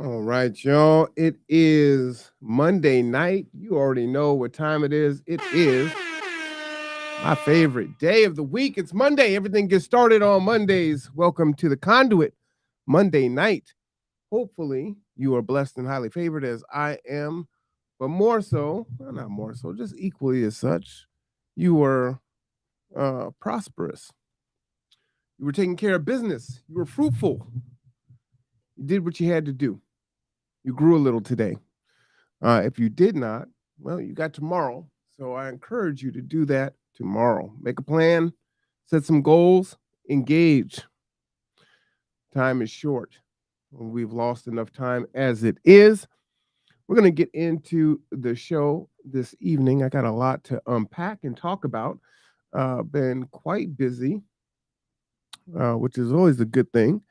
All right, y'all. It is Monday night. You already know what time it is. It is my favorite day of the week. It's Monday. Everything gets started on Mondays. Welcome to the Conduit Monday night. Hopefully, you are blessed and highly favored as I am, but more so, well, not more so, just equally as such, you were prosperous. You were taking care of business. You were fruitful. You did what you had to do. You grew a little today. If you did not, well, you got tomorrow. So I encourage you to do that tomorrow. Make a plan, set some goals, engage. Time is short. We've lost enough time as it is. We're going to get into the show this evening. I got a lot to unpack and talk about. Been quite busy, which is always a good thing.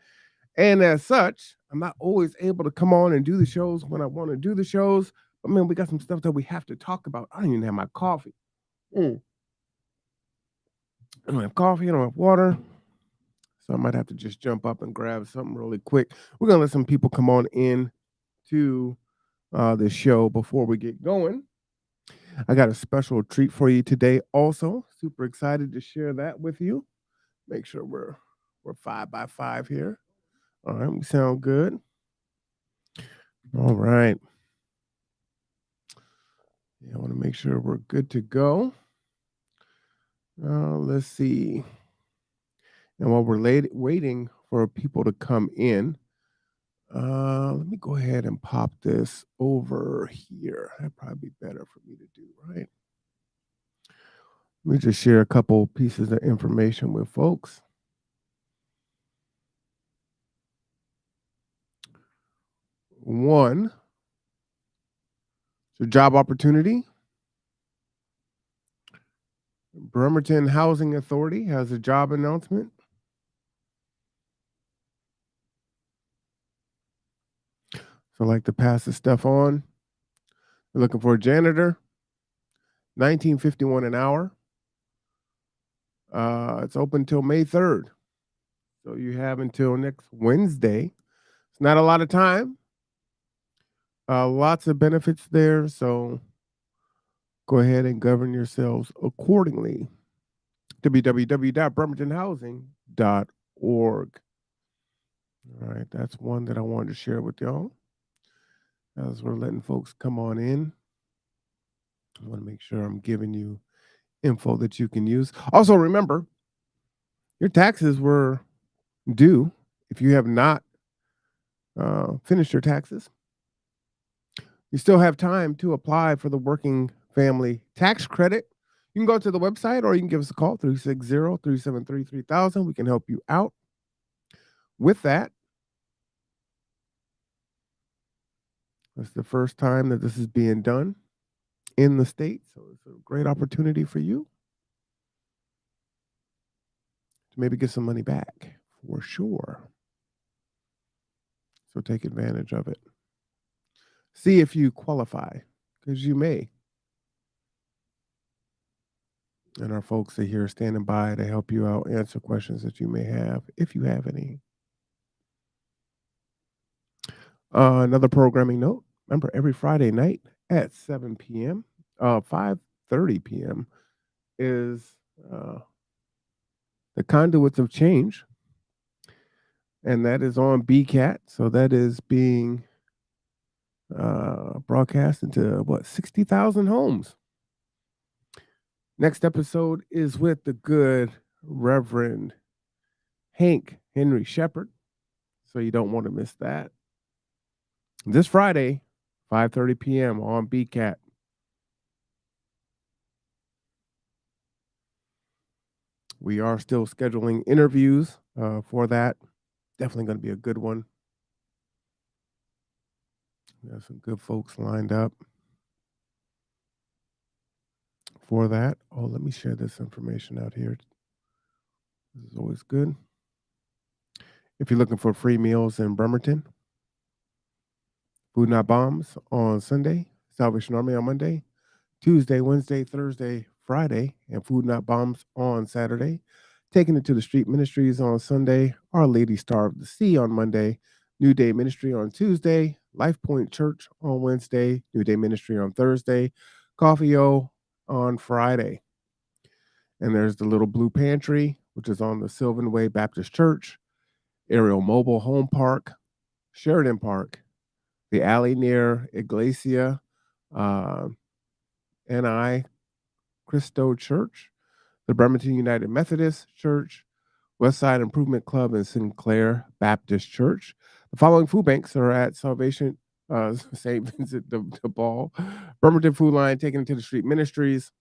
And as such, I'm not always able to come on and do the shows when I want to do the shows. But man, we got some stuff that we have to talk about. I don't even have my coffee. I don't have coffee. I don't have water. So I might have to just jump up and grab something really quick. We're going to let some people come on in to the show before we get going. I got a special treat for you today also. Super excited to share that with you. Make sure we're 5x5 here. All right, we sound good. All right. Yeah, I want to make sure we're good to go. Let's see. And while we're waiting for people to come in, let me go ahead and pop this over here. That'd probably be better for me to do, right? Let me just share a couple pieces of information with folks. One, it's a job opportunity. Bremerton Housing Authority has a job announcement. So I like to pass this stuff on. They're looking for a janitor, $19.51 an hour. It's open till May 3rd. So you have until next Wednesday. It's not a lot of time. Lots of benefits there. So go ahead and govern yourselves accordingly. www.bremertonhousing.org. All right, that's one that I wanted to share with y'all. As we're letting folks come on in, I want to make sure I'm giving you info that you can use. Also, remember, your taxes were due. If you have not finished your taxes, you still have time to apply for the working family tax credit. You can go to the website or you can give us a call, 360-373-3000. We can help you out with that. It's the first time that this is being done in the state, so it's a great opportunity for you to maybe get some money back for sure. So take advantage of it. See if you qualify, because you may. And our folks are here standing by to help you out, answer questions that you may have, if you have any. Another programming note. Remember, every Friday night at 7 p.m., 5:30 p.m. is the Conduits of Change. And that is on BCAT. So that is being broadcast into, 60,000 homes. Next episode is with the good Reverend Hank Henry Shepherd. So you don't want to miss that. This Friday, 5:30 p.m. on BCAT. We are still scheduling interviews for that. Definitely going to be a good one. We have some good folks lined up for that. Oh, let me share this information out here. This is always good. If you're looking for free meals in Bremerton, Food Not Bombs on Sunday, Salvation Army on Monday, Tuesday, Wednesday, Thursday, Friday, and Food Not Bombs on Saturday. Taking It to the Street Ministries on Sunday, Our Lady Star of the Sea on Monday, New Day Ministry on Tuesday, Life Point Church on Wednesday, New Day Ministry on Thursday, Coffee O on Friday. And there's the Little Blue Pantry, which is on the Sylvan Way Baptist Church, Ariel Mobile Home Park, Sheridan Park, the alley near Iglesia, uh, NI Cristo Church, the Bremerton United Methodist Church, Westside Improvement Club, and Sinclair Baptist Church. The following food banks are at Salvation St. Vincent de Paul, Bremerton Food Line, Taken to the Street Ministries,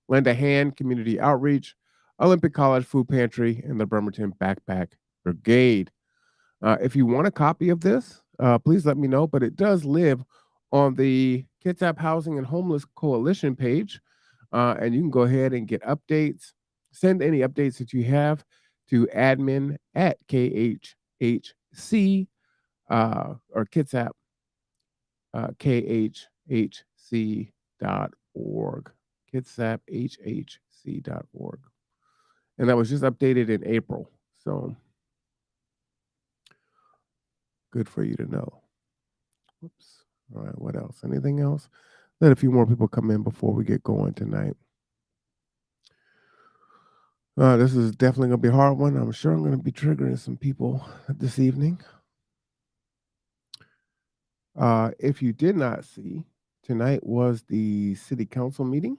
Lend a Hand Community Outreach, Olympic College Food Pantry, and the Bremerton Backpack Brigade. If you want a copy of this, please let me know, but it does live on the Kitsap Housing and Homeless Coalition page, and you can go ahead and get updates. Send any updates that you have to admin at KHHC or Kitsap KHHC.org. KitsapHHC.org. And that was just updated in April. So good for you to know. Whoops. All right, what else? Anything else? Let a few more people come in before we get going tonight. This is definitely going to be a hard one. I'm sure I'm going to be triggering some people this evening. If you did not see, tonight was the city council meeting.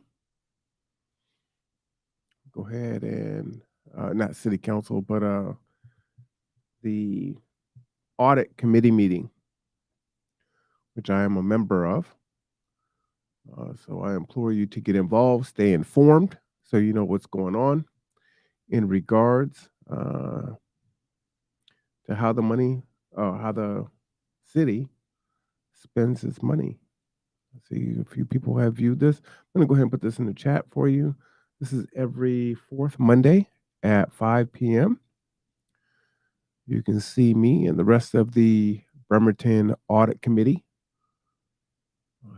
Go ahead and, not city council, but the audit committee meeting, which I am a member of. So I implore you to get involved, stay informed, so you know what's going on in regards to how the city spends its money. Let's see, a few people have viewed this. I'm going to go ahead and put this in the chat for you. This is every fourth Monday at 5 p.m. You can see me and the rest of the Bremerton Audit Committee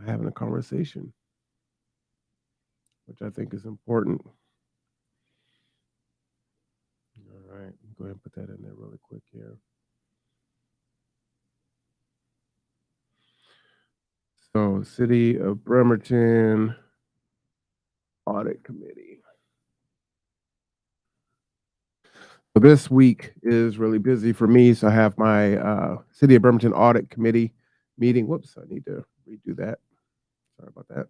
having a conversation, which I think is important. All right, go ahead and put that in there really quick here. So, City of Bremerton Audit Committee. So this week is really busy for me. So I have my City of Bremerton Audit Committee meeting. Whoops, I need to redo that. Sorry about that.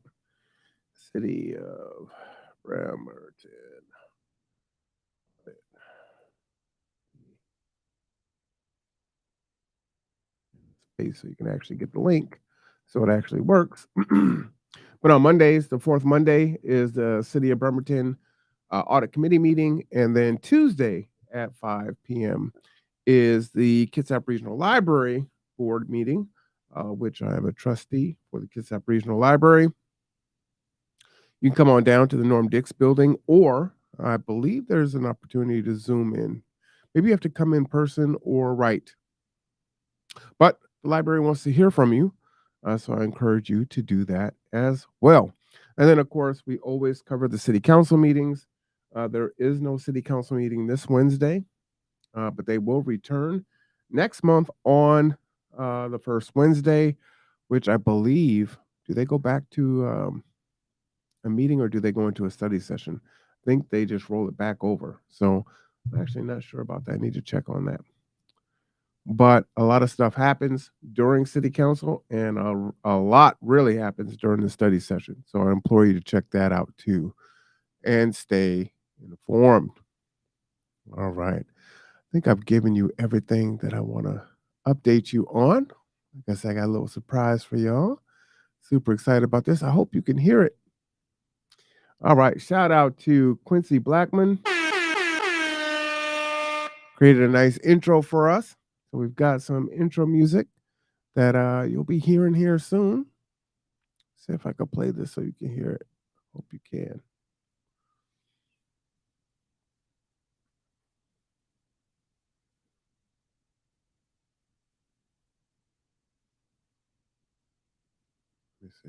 City of Bremerton. Space so you can actually get the link so it actually works. But on Mondays, the fourth Monday is the City of Bremerton Audit Committee meeting. And then Tuesday at 5 p.m. is the Kitsap Regional Library Board meeting, which I am a trustee for the Kitsap Regional Library. You can come on down to the Norm Dix building, or I believe there's an opportunity to Zoom in. Maybe you have to come in person or write. But the library wants to hear from you, so I encourage you to do that as well. And then, of course, we always cover the city council meetings. There is no city council meeting this Wednesday, but they will return next month on the first Wednesday, which I believe, do they go back to a meeting or do they go into a study session? I think they just roll it back over. So I'm actually not sure about that. I need to check on that. But a lot of stuff happens during city council, and a lot really happens during the study session. So I implore you to check that out too and stay informed. All right. I think I've given you everything that I want to update you on. I guess I got a little surprise for y'all. Super excited about this. I hope you can hear it. All right. Shout out to Quincy Blackman. Created a nice intro for us. So we've got some intro music that you'll be hearing here soon. See if I can play this so you can hear it. Hope you can. Let me see.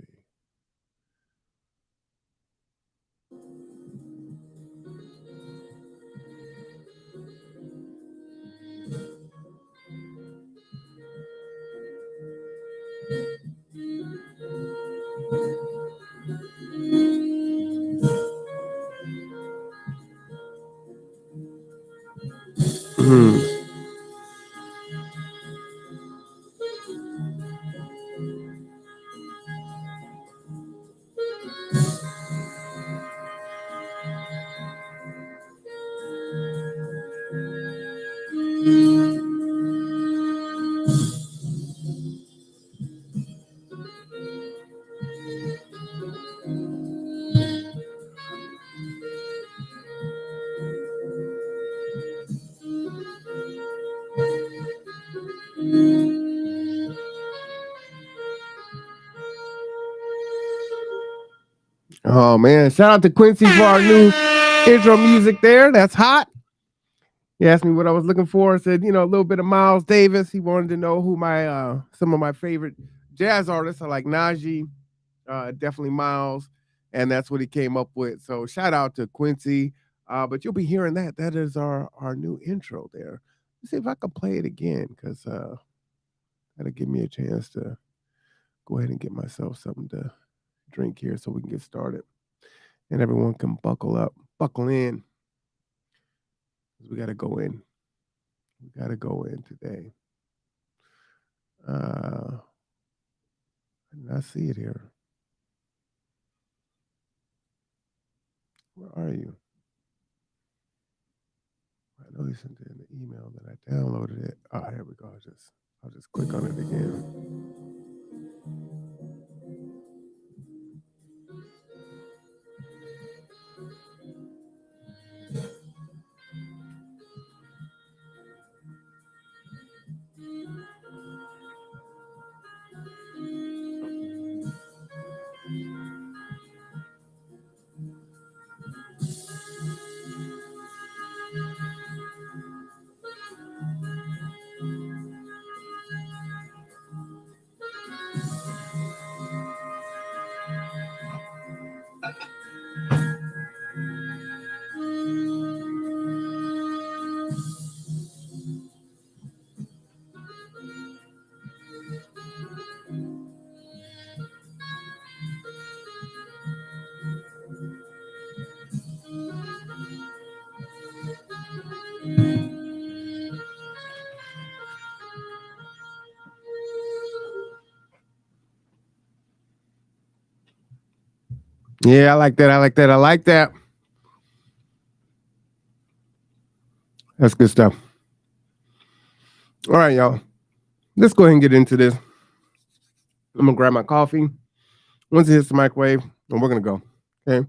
Hmm. Oh man, shout out to Quincy for our new intro music there. That's hot. He asked me what I was looking for. I said, a little bit of Miles Davis. He wanted to know who my some of my favorite jazz artists are, like Najee, definitely Miles, and that's what he came up with. So shout out to Quincy. But you'll be hearing that. That is our new intro there. Let's see if I can play it again, because that'll give me a chance to go ahead and get myself something to drink here so we can get started. And everyone can buckle in. We gotta go in. We gotta go in today. I did not see it here. Where are you? I know you sent it in the email that I downloaded it. Oh, here we go. I'll just click on it again. Yeah, I like that. I like that. I like that. That's good stuff. All right, y'all. Let's go ahead and get into this. I'm gonna grab my coffee. Once it hits the microwave, and we're gonna go. Okay.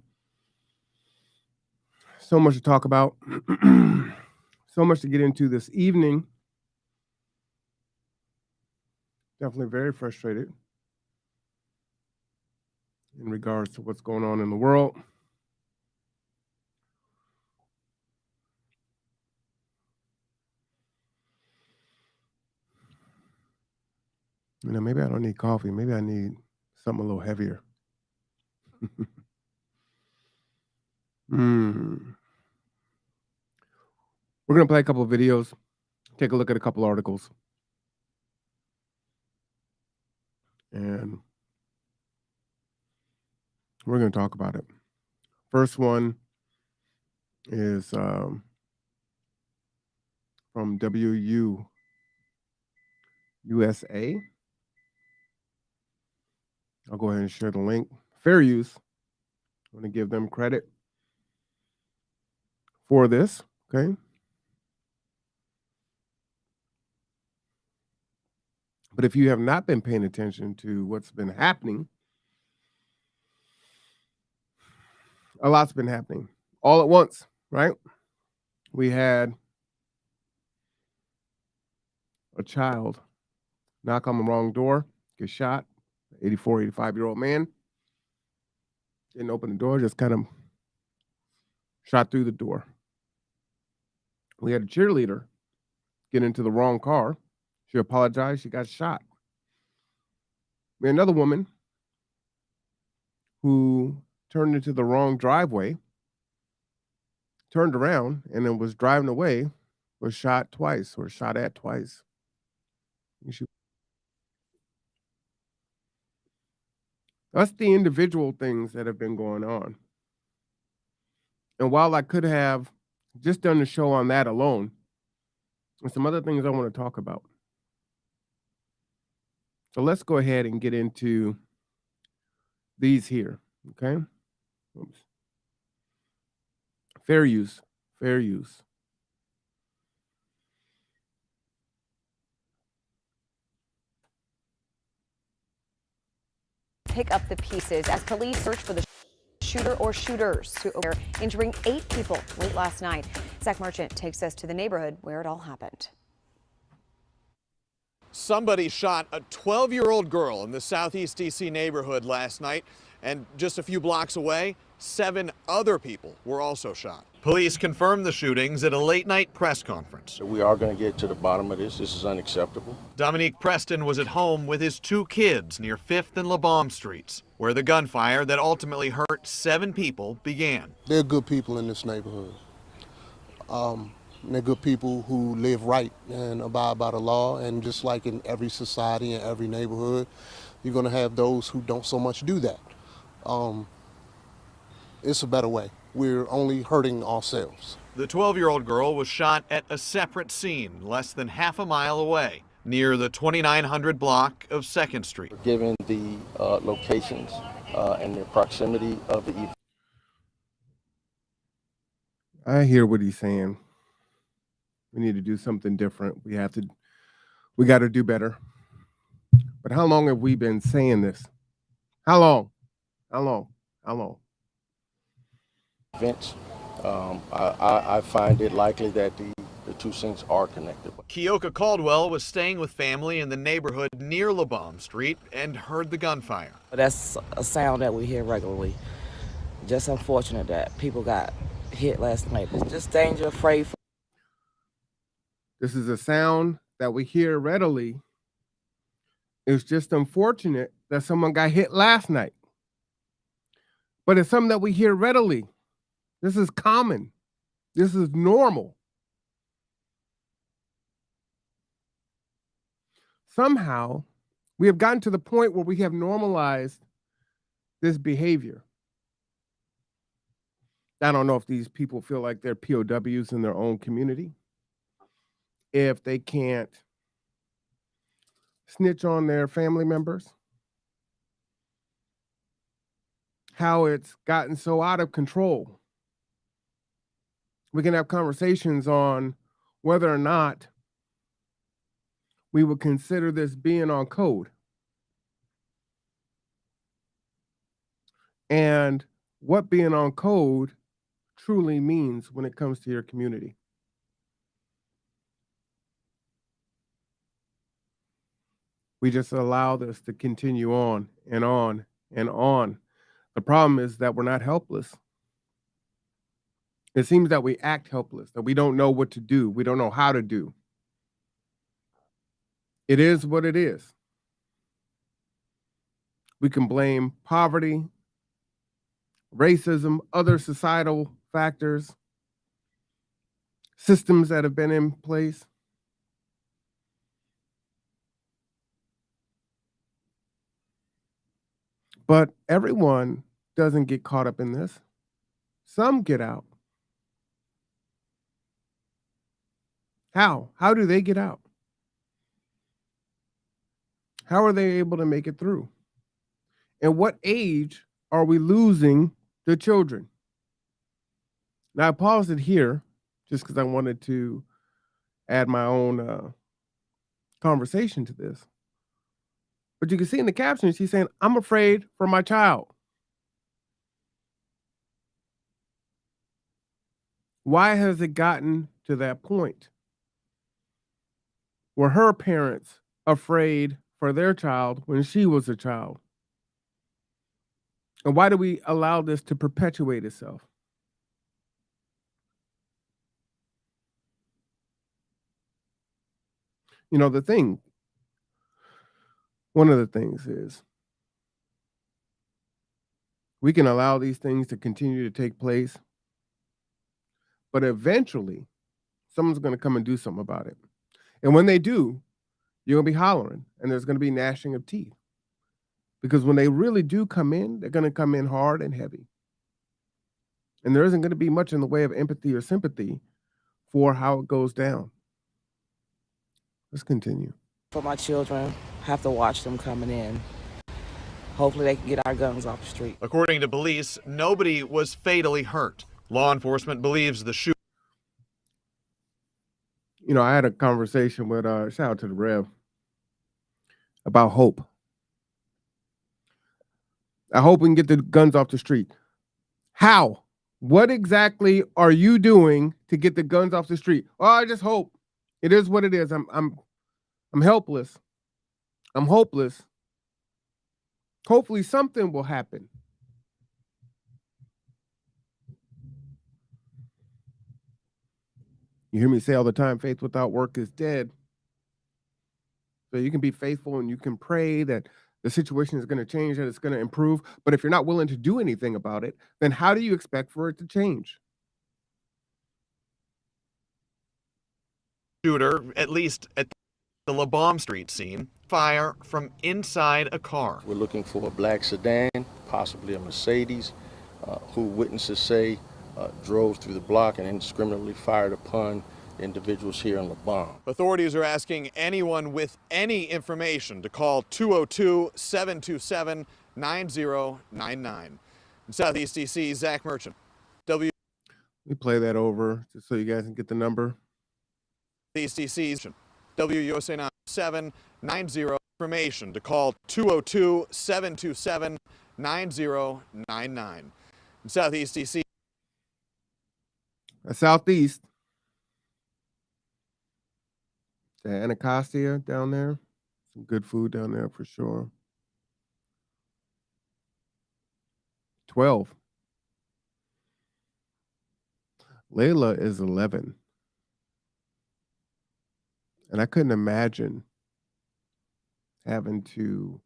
So much to talk about. So much to get into this evening. Definitely very frustrated in regards to what's going on in the world. Maybe I don't need coffee. Maybe I need something a little heavier. Mm. We're gonna play a couple of videos, take a look at a couple articles, and we're gonna talk about it. First one is from USA. I'll go ahead and share the link. Fair use. I want to give them credit for this. Okay. But if you have not been paying attention to what's been happening, a lot's been happening all at once, right? We had a child knock on the wrong door, get shot, 84, 85-year-old man. Didn't open the door, just kind of shot through the door. We had a cheerleader get into the wrong car. She apologized, she got shot. We had another woman who turned into the wrong driveway, turned around, and then was driving away, was shot twice or shot at twice. She, that's the individual things that have been going on. And while I could have just done the show on that alone, and some other things I want to talk about. So let's go ahead and get into these here. Okay. Oops. Fair use. Fair use. Pick up the pieces as police search for the shooter or shooters who were injuring 8 people late last night. Zach Merchant takes us to the neighborhood where it all happened. Somebody shot a 12-year-old girl in the Southeast D.C. neighborhood last night, and just a few blocks away, 7 other people were also shot. Police confirmed the shootings at a late-night press conference. We are going to get to the bottom of this. This is unacceptable. Dominique Preston was at home with his 2 kids near 5th and LeBaume Streets, where the gunfire that ultimately hurt 7 people began. They're good people in this neighborhood. They're good people who live right and abide by the law. And just like in every society and every neighborhood, you're going to have those who don't so much do that. It's a better way. We're only hurting ourselves. The 12-year-old girl was shot at a separate scene less than half a mile away, near the 2900 block of 2nd Street. Given the locations and the proximity of the event. I hear what he's saying. We need to do something different. We got to do better. But how long have we been saying this? How long? Events. I find it likely that the two things are connected. Keoka Caldwell was staying with family in the neighborhood near LeBaume Street and heard the gunfire. That's a sound that we hear regularly. Just unfortunate that people got hit last night. It's just danger, afraid. This is a sound that we hear readily. It's just unfortunate that someone got hit last night. But it's something that we hear readily. This is common. This is normal. Somehow, we have gotten to the point where we have normalized this behavior. I don't know if these people feel like they're POWs in their own community, if they can't snitch on their family members, how it's gotten so out of control. We can have conversations on whether or not we would consider this being on code. And what being on code truly means when it comes to your community. We just allow this to continue on and on and on. The problem is that we're not helpless. It seems that we act helpless, that we don't know what to do. We don't know how to do. It is what it is. We can blame poverty, racism, other societal factors, systems that have been in place. But everyone doesn't get caught up in this. Some get out. How? How do they get out? How are they able to make it through? And what age are we losing the children? Now, I paused it here just because I wanted to add my own conversation to this. But you can see in the caption, she's saying, I'm afraid for my child. Why has it gotten to that point? Were her parents afraid for their child when she was a child? And why do we allow this to perpetuate itself? You know, one of the things is we can allow these things to continue to take place, but eventually someone's going to come and do something about it. And when they do, you're going to be hollering and there's going to be gnashing of teeth. Because when they really do come in, they're going to come in hard and heavy. And there isn't going to be much in the way of empathy or sympathy for how it goes down. Let's continue. For my children, have to watch them coming in. Hopefully they can get our guns off the street. According to police, nobody was fatally hurt. Law enforcement believes the shooter. You know, I had a conversation with shout out to the Rev about hope. I hope we can get the guns off the street. How? What exactly are you doing to get the guns off the street? Oh, I just hope. It is what it is. I'm helpless. I'm hopeless. Hopefully something will happen. You hear me say all the time, faith without work is dead. So you can be faithful and you can pray that the situation is going to change, that it's going to improve. But if you're not willing to do anything about it, then how do you expect for it to change? Shooter, at least at the LaBaume Street scene, fire from inside a car. We're looking for a black sedan, possibly a Mercedes, who witnesses say drove through the block and indiscriminately fired upon individuals here in LaBaume. Authorities are asking anyone with any information to call 202-727-9099. In Southeast DC, Zach Merchant, Let me play that over just so you guys can get the number. Southeast DC's WUSA 9790 information to call 202-727-9099. In Southeast DC. Southeast. The Anacostia down there. Some good food down there for sure. 12. Layla is 11. And I couldn't imagine having to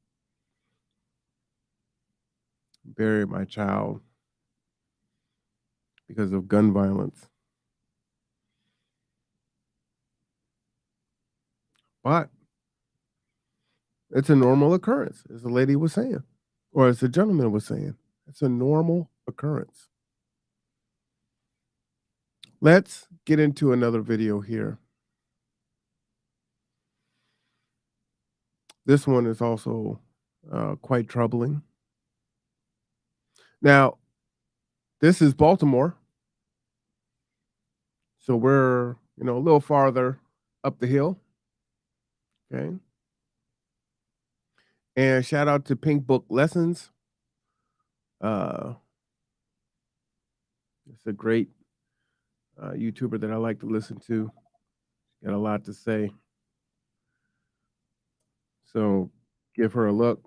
bury my child because of gun violence. But it's a normal occurrence, as the lady was saying, or as the gentleman was saying. It's a normal occurrence. Let's get into another video here. This one is also quite troubling. Now, this is Baltimore. So we're, a little farther up the hill. Okay. And shout out to Pink Book Lessons. It's a great YouTuber that I like to listen to. Got a lot to say. So give her a look.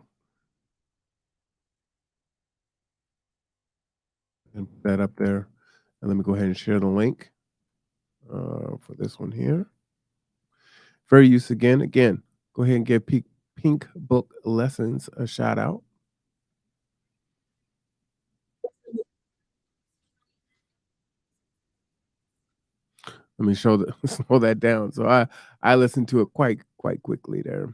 And put that up there. And let me go ahead and share the link for this one here. Fair use again. Again, go ahead and give Pink Book Lessons a shout out. Let me slow that down. So I listened to it quite quickly there.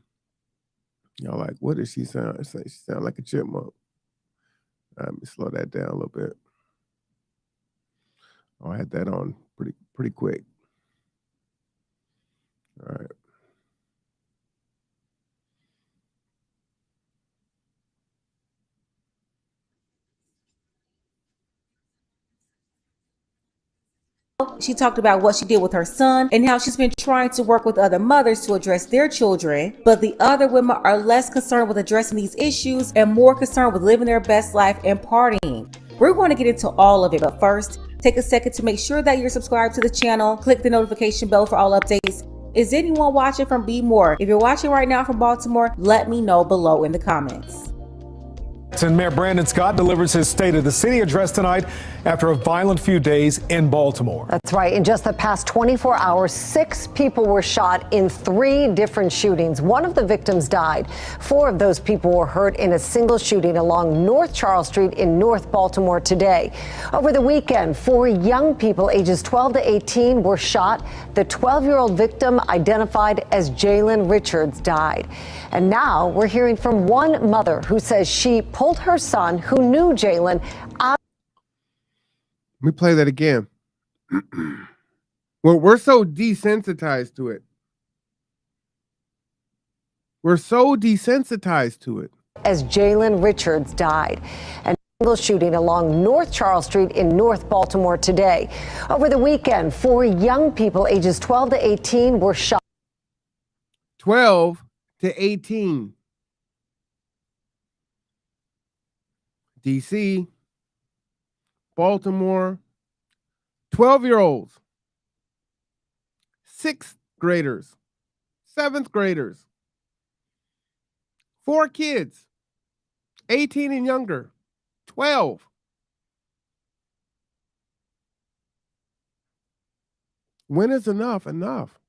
Y'all like, what does she sound? She sound like a chipmunk. Let me slow that down a little bit. Oh, I had that on pretty quick. All right. She talked about what she did with her son and how she's been trying to work with other mothers to address their children, but the other women are less concerned with addressing these issues and more concerned with living their best life and partying. We're going to get into all of it, but first, take a second to make sure that you're subscribed to the channel. Click the notification bell for all updates. Is anyone watching from Be More? If you're watching right now from Baltimore, let me know below in the comments. And Mayor Brandon Scott delivers his State of the City address tonight after a violent few days in Baltimore. That's right. In just the past 24 hours, 6 people were shot in 3 different shootings. One of the victims died. 4 of those people were hurt in a single shooting along North Charles Street in North Baltimore today. Over the weekend, 4 young people ages 12 to 18 were shot. The 12-year-old victim, identified as Jalen Richards, died. And now we're hearing from one mother who says she pulled her son, who knew Jalen, out. Let me play that again. Well, we're so desensitized to it. We're so desensitized to it. As Jalen Richards died. And single shooting along North Charles Street in North Baltimore today. Over the weekend, 4 young people ages 12 to 18 were shot. 12 to 18. DC, Baltimore, 12-year-olds, 6th graders, 7th graders, 4 kids, 18 and younger, 12. When is enough enough?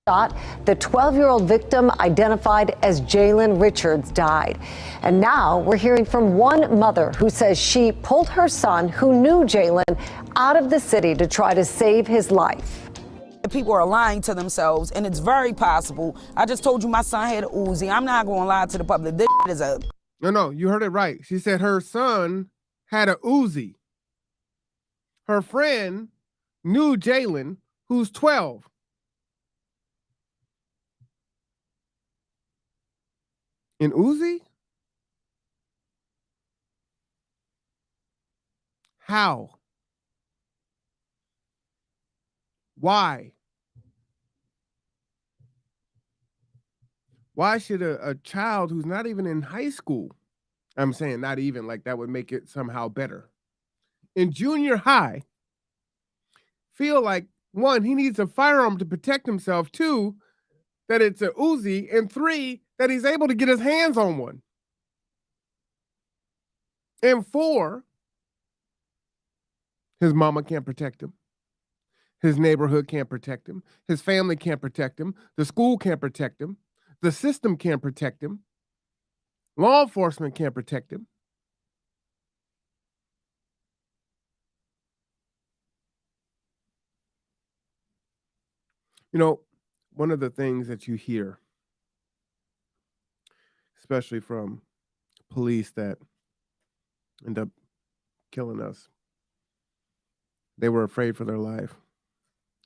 Shot. The 12-year-old victim, identified as Jalen Richards, died. And now we're hearing from one mother who says she pulled her son, who knew Jalen, out of the city to try to save his life. People are lying to themselves, and it's very possible. I just told you my son had an Uzi. I'm not going to lie to the public. This is a... No, you heard it right. She said her son had a Uzi. Her friend knew Jalen, who's 12. An Uzi? How? Why? Why should a child who's not even in high school, I'm saying not even, like that would make it somehow better, in junior high, feel like, 1, he needs a firearm to protect himself, 2, that it's a Uzi, and 3, that he's able to get his hands on one, and 4, his mama can't protect him. His neighborhood can't protect him. His family can't protect him. The school can't protect him. The system can't protect him. Law enforcement can't protect him. You know, one of the things that you hear, especially from police that end up killing us, they were afraid for their life.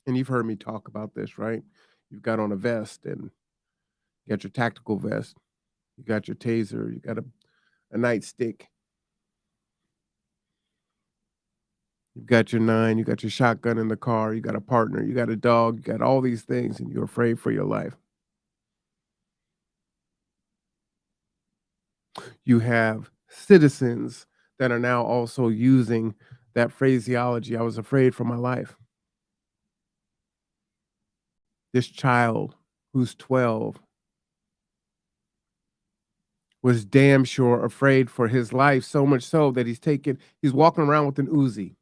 And you've heard me talk about this, right? You've got on a vest, and you got your tactical vest. You got your taser. You got a nightstick. You've got your 9. You got your shotgun in the car. You got a partner. You got a dog. You got all these things, and you're afraid for your life. You have citizens that are now also using that phraseology. I was afraid for my life. This child who's 12 was damn sure afraid for his life, so much so that he's walking around with an Uzi.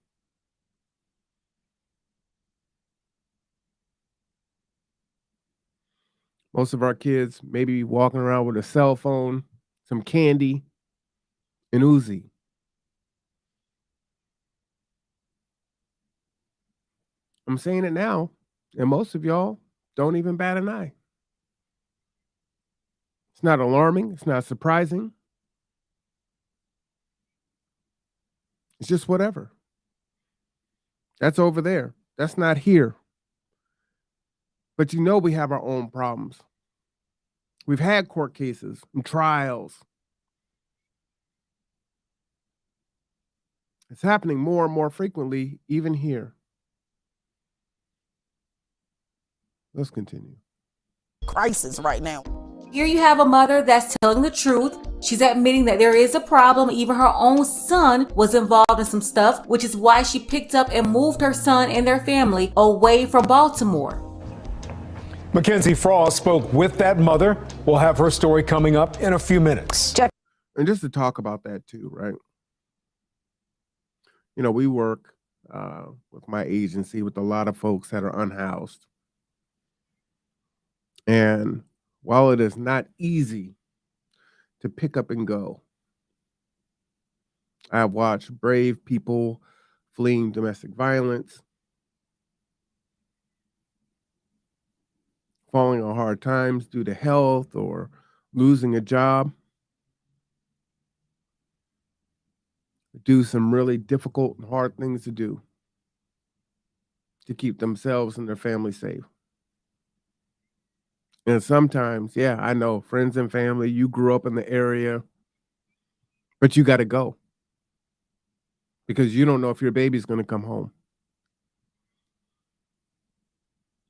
Most of our kids maybe walking around with a cell phone, some candy, an Uzi. I'm saying it now, and most of y'all don't even bat an eye. It's not alarming. It's not surprising. It's just whatever. That's over there. That's not here. But you know we have our own problems. We've had court cases and trials. It's happening more and more frequently, even here. Let's continue. crisis right now. Here you have a mother that's telling the truth. She's admitting that there is a problem. Even her own son was involved in some stuff, which is why she picked up and moved her son and their family away from Baltimore. Mackenzie Frost spoke with that mother. We'll have her story coming up in a few minutes. And just to talk about that too, right? You know, we work with my agency with a lot of folks that are unhoused. And while it is not easy to pick up and go, I've watched brave people fleeing domestic violence, falling on hard times due to health or losing a job, do some really difficult and hard things to do to keep themselves and their family safe. And sometimes, yeah, I know, friends and family, you grew up in the area, but you got to go because you don't know if your baby's going to come home.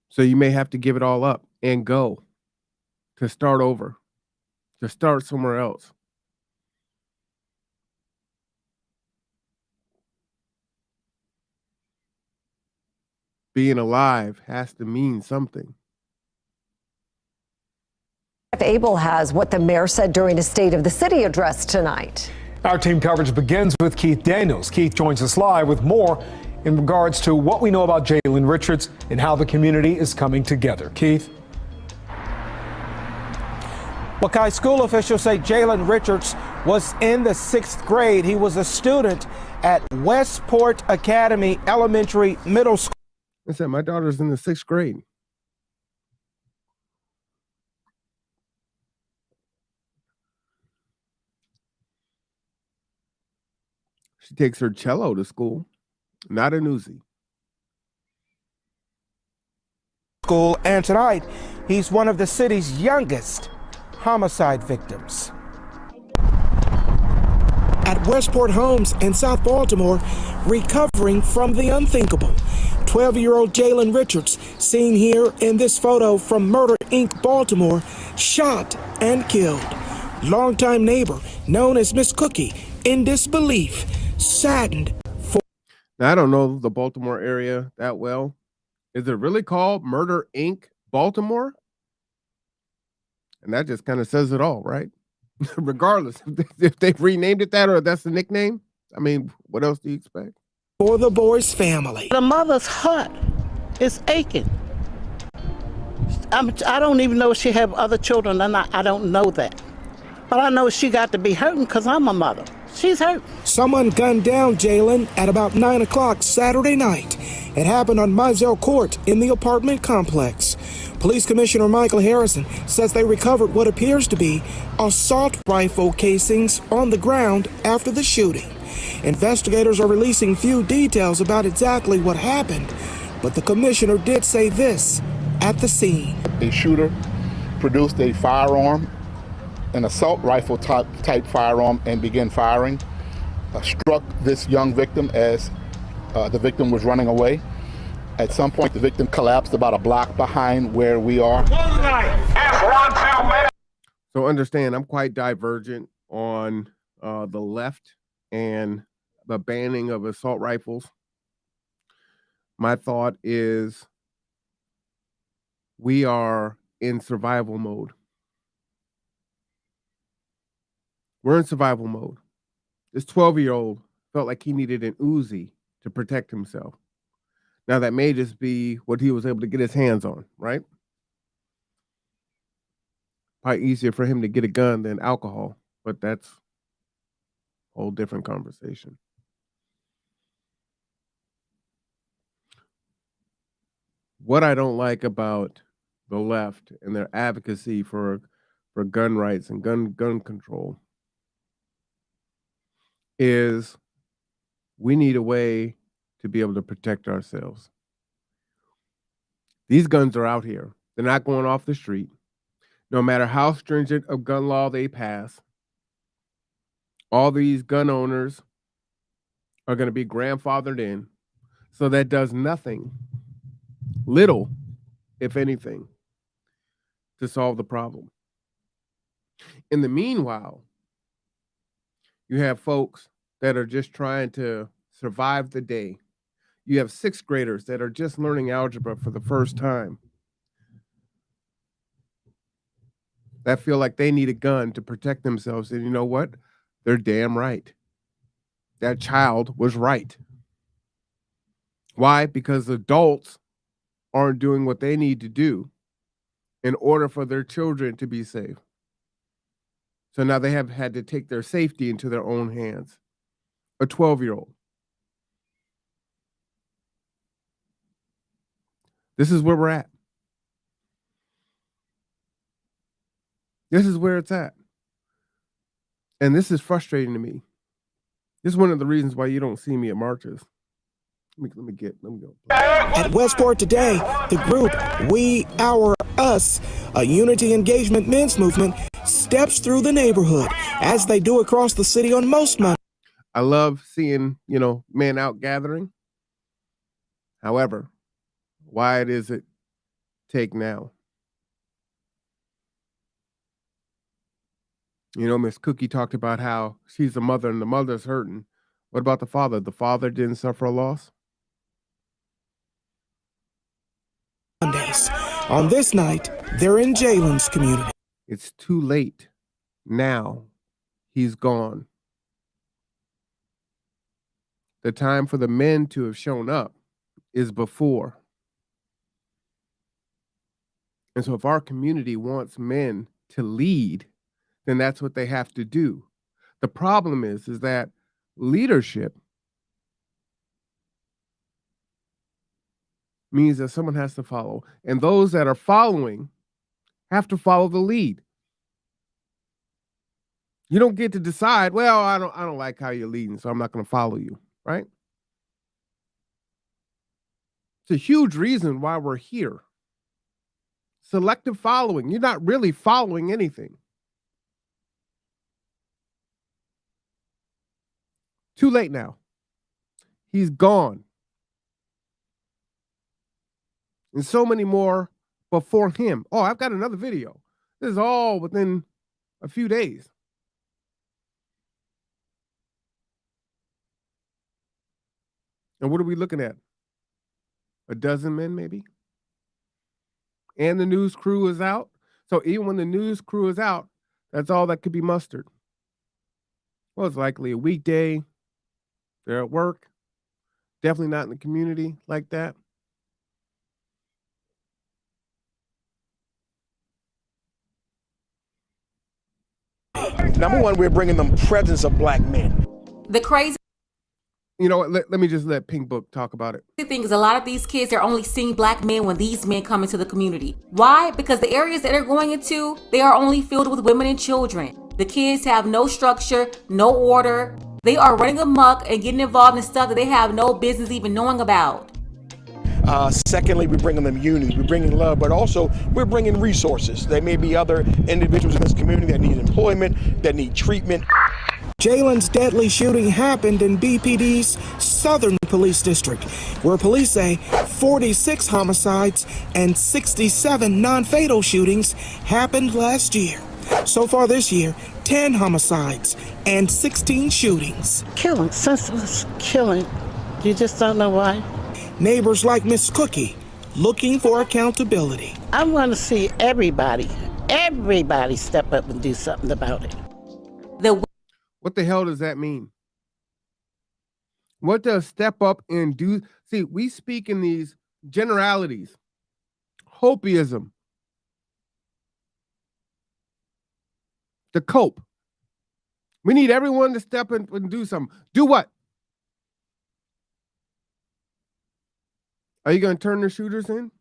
So you may have to give it all up and go to start over, to start somewhere else. Being alive has to mean something. Abel has what the mayor said during his State of the City address tonight. Our team coverage begins with Keith Daniels. Keith joins us live with more in regards to what we know about Jalen Richards and how the community is coming together. Keith? Well, Kai, school officials say Jalen Richards was in the 6th grade. He was a student at Westport Academy Elementary Middle School. I said, my daughter's in the 6th grade. She takes her cello to school, not an Uzi. And tonight, he's one of the city's youngest homicide victims. At Westport Homes in South Baltimore, recovering from the unthinkable. 12-year-old Jalen Richards, seen here in this photo from Murder, Inc. Baltimore, shot and killed. Longtime neighbor, known as Miss Cookie, in disbelief, saddened for... Now, I don't know the Baltimore area that well. Is it really called Murder, Inc. Baltimore? And that just kind of says it all, right? Regardless if they've renamed it that or that's the nickname. I mean, what else do you expect? For the boy's family. The mother's heart is aching. I don't even know if she have other children or not. I don't know that. But I know she got to be hurting because I'm a mother. She's hurt. Someone gunned down Jalen at about 9 o'clock Saturday night. It happened on Mizell Court in the apartment complex. Police Commissioner Michael Harrison says they recovered what appears to be assault rifle casings on the ground after the shooting. Investigators are releasing few details about exactly what happened, but the commissioner did say this at the scene. A shooter produced a firearm, an assault rifle type firearm, and began firing. Struck this young victim as the victim was running away. At some point, the victim collapsed about a block behind where we are. So understand, I'm quite divergent on the left and the banning of assault rifles. My thought is we are in survival mode. We're in survival mode. This 12-year-old felt like he needed an Uzi to protect himself. Now, that may just be what he was able to get his hands on, right? Probably easier for him to get a gun than alcohol, but that's a whole different conversation. What I don't like about the left and their advocacy for gun rights and gun control is we need a way to be able to protect ourselves. These guns are out here. They're not going off the street. No matter how stringent a gun law they pass, all these gun owners are going to be grandfathered in. So that does nothing, little, if anything, to solve the problem. In the meanwhile, you have folks that are just trying to survive the day. You have 6th graders that are just learning algebra for the first time that feel like they need a gun to protect themselves. And you know what? They're damn right. That child was right. Why? Because adults aren't doing what they need to do in order for their children to be safe. So now they have had to take their safety into their own hands. A 12-year-old. This is where we're at. This is where it's at. And this is frustrating to me. This is one of the reasons why you don't see me at marches. Let me go. At Westport today, the group We, Our, Us, a unity engagement men's movement, steps through the neighborhood as they do across the city on most Mondays. I love seeing, men out gathering. However, why does it take now? Miss Cookie talked about how she's a mother and the mother's hurting. What about the father? The father didn't suffer a loss? On this night, they're in Jalen's community. It's too late. Now, he's gone. The time for the men to have shown up is before. And so if our community wants men to lead, then that's what they have to do. The problem is that leadership means that someone has to follow. And those that are following have to follow the lead. You don't get to decide, well, I don't like how you're leading, so I'm not going to follow you, right? It's a huge reason why we're here. Selective following. You're not really following anything. Too late now. He's gone. And so many more before him. Oh, I've got another video. This is all within a few days. And what are we looking at? A dozen men, maybe? And the news crew is out. So even when the news crew is out, that's all that could be mustered. Well, it's likely a weekday. They're at work. Definitely not in the community like that. Number one, we're bringing them presence of black men. The crazy let me just let Pink Book talk about it. thing is a lot of these kids are only seeing black men when these men come into the community. Why? Because the areas that they're going into, they are only filled with women and children. The kids have no structure, no order. They are running amok and getting involved in stuff that they have no business even knowing about. Secondly, we're bringing them unity, we're bringing love, but also we're bringing resources. There may be other individuals in this community that need employment, that need treatment. Jalen's deadly shooting happened in BPD's Southern Police District, where police say 46 homicides and 67 non-fatal shootings happened last year. So far this year, 10 homicides and 16 shootings. Killing, senseless killing. You just don't know why. Neighbors like Miss Cookie looking for accountability. I want to see everybody step up and do something about it. What the hell does that mean? What does step up and do? See, we speak in these generalities. Hopeism. To cope. We need everyone to step in and do something. Do what? Are you going to turn the shooters in?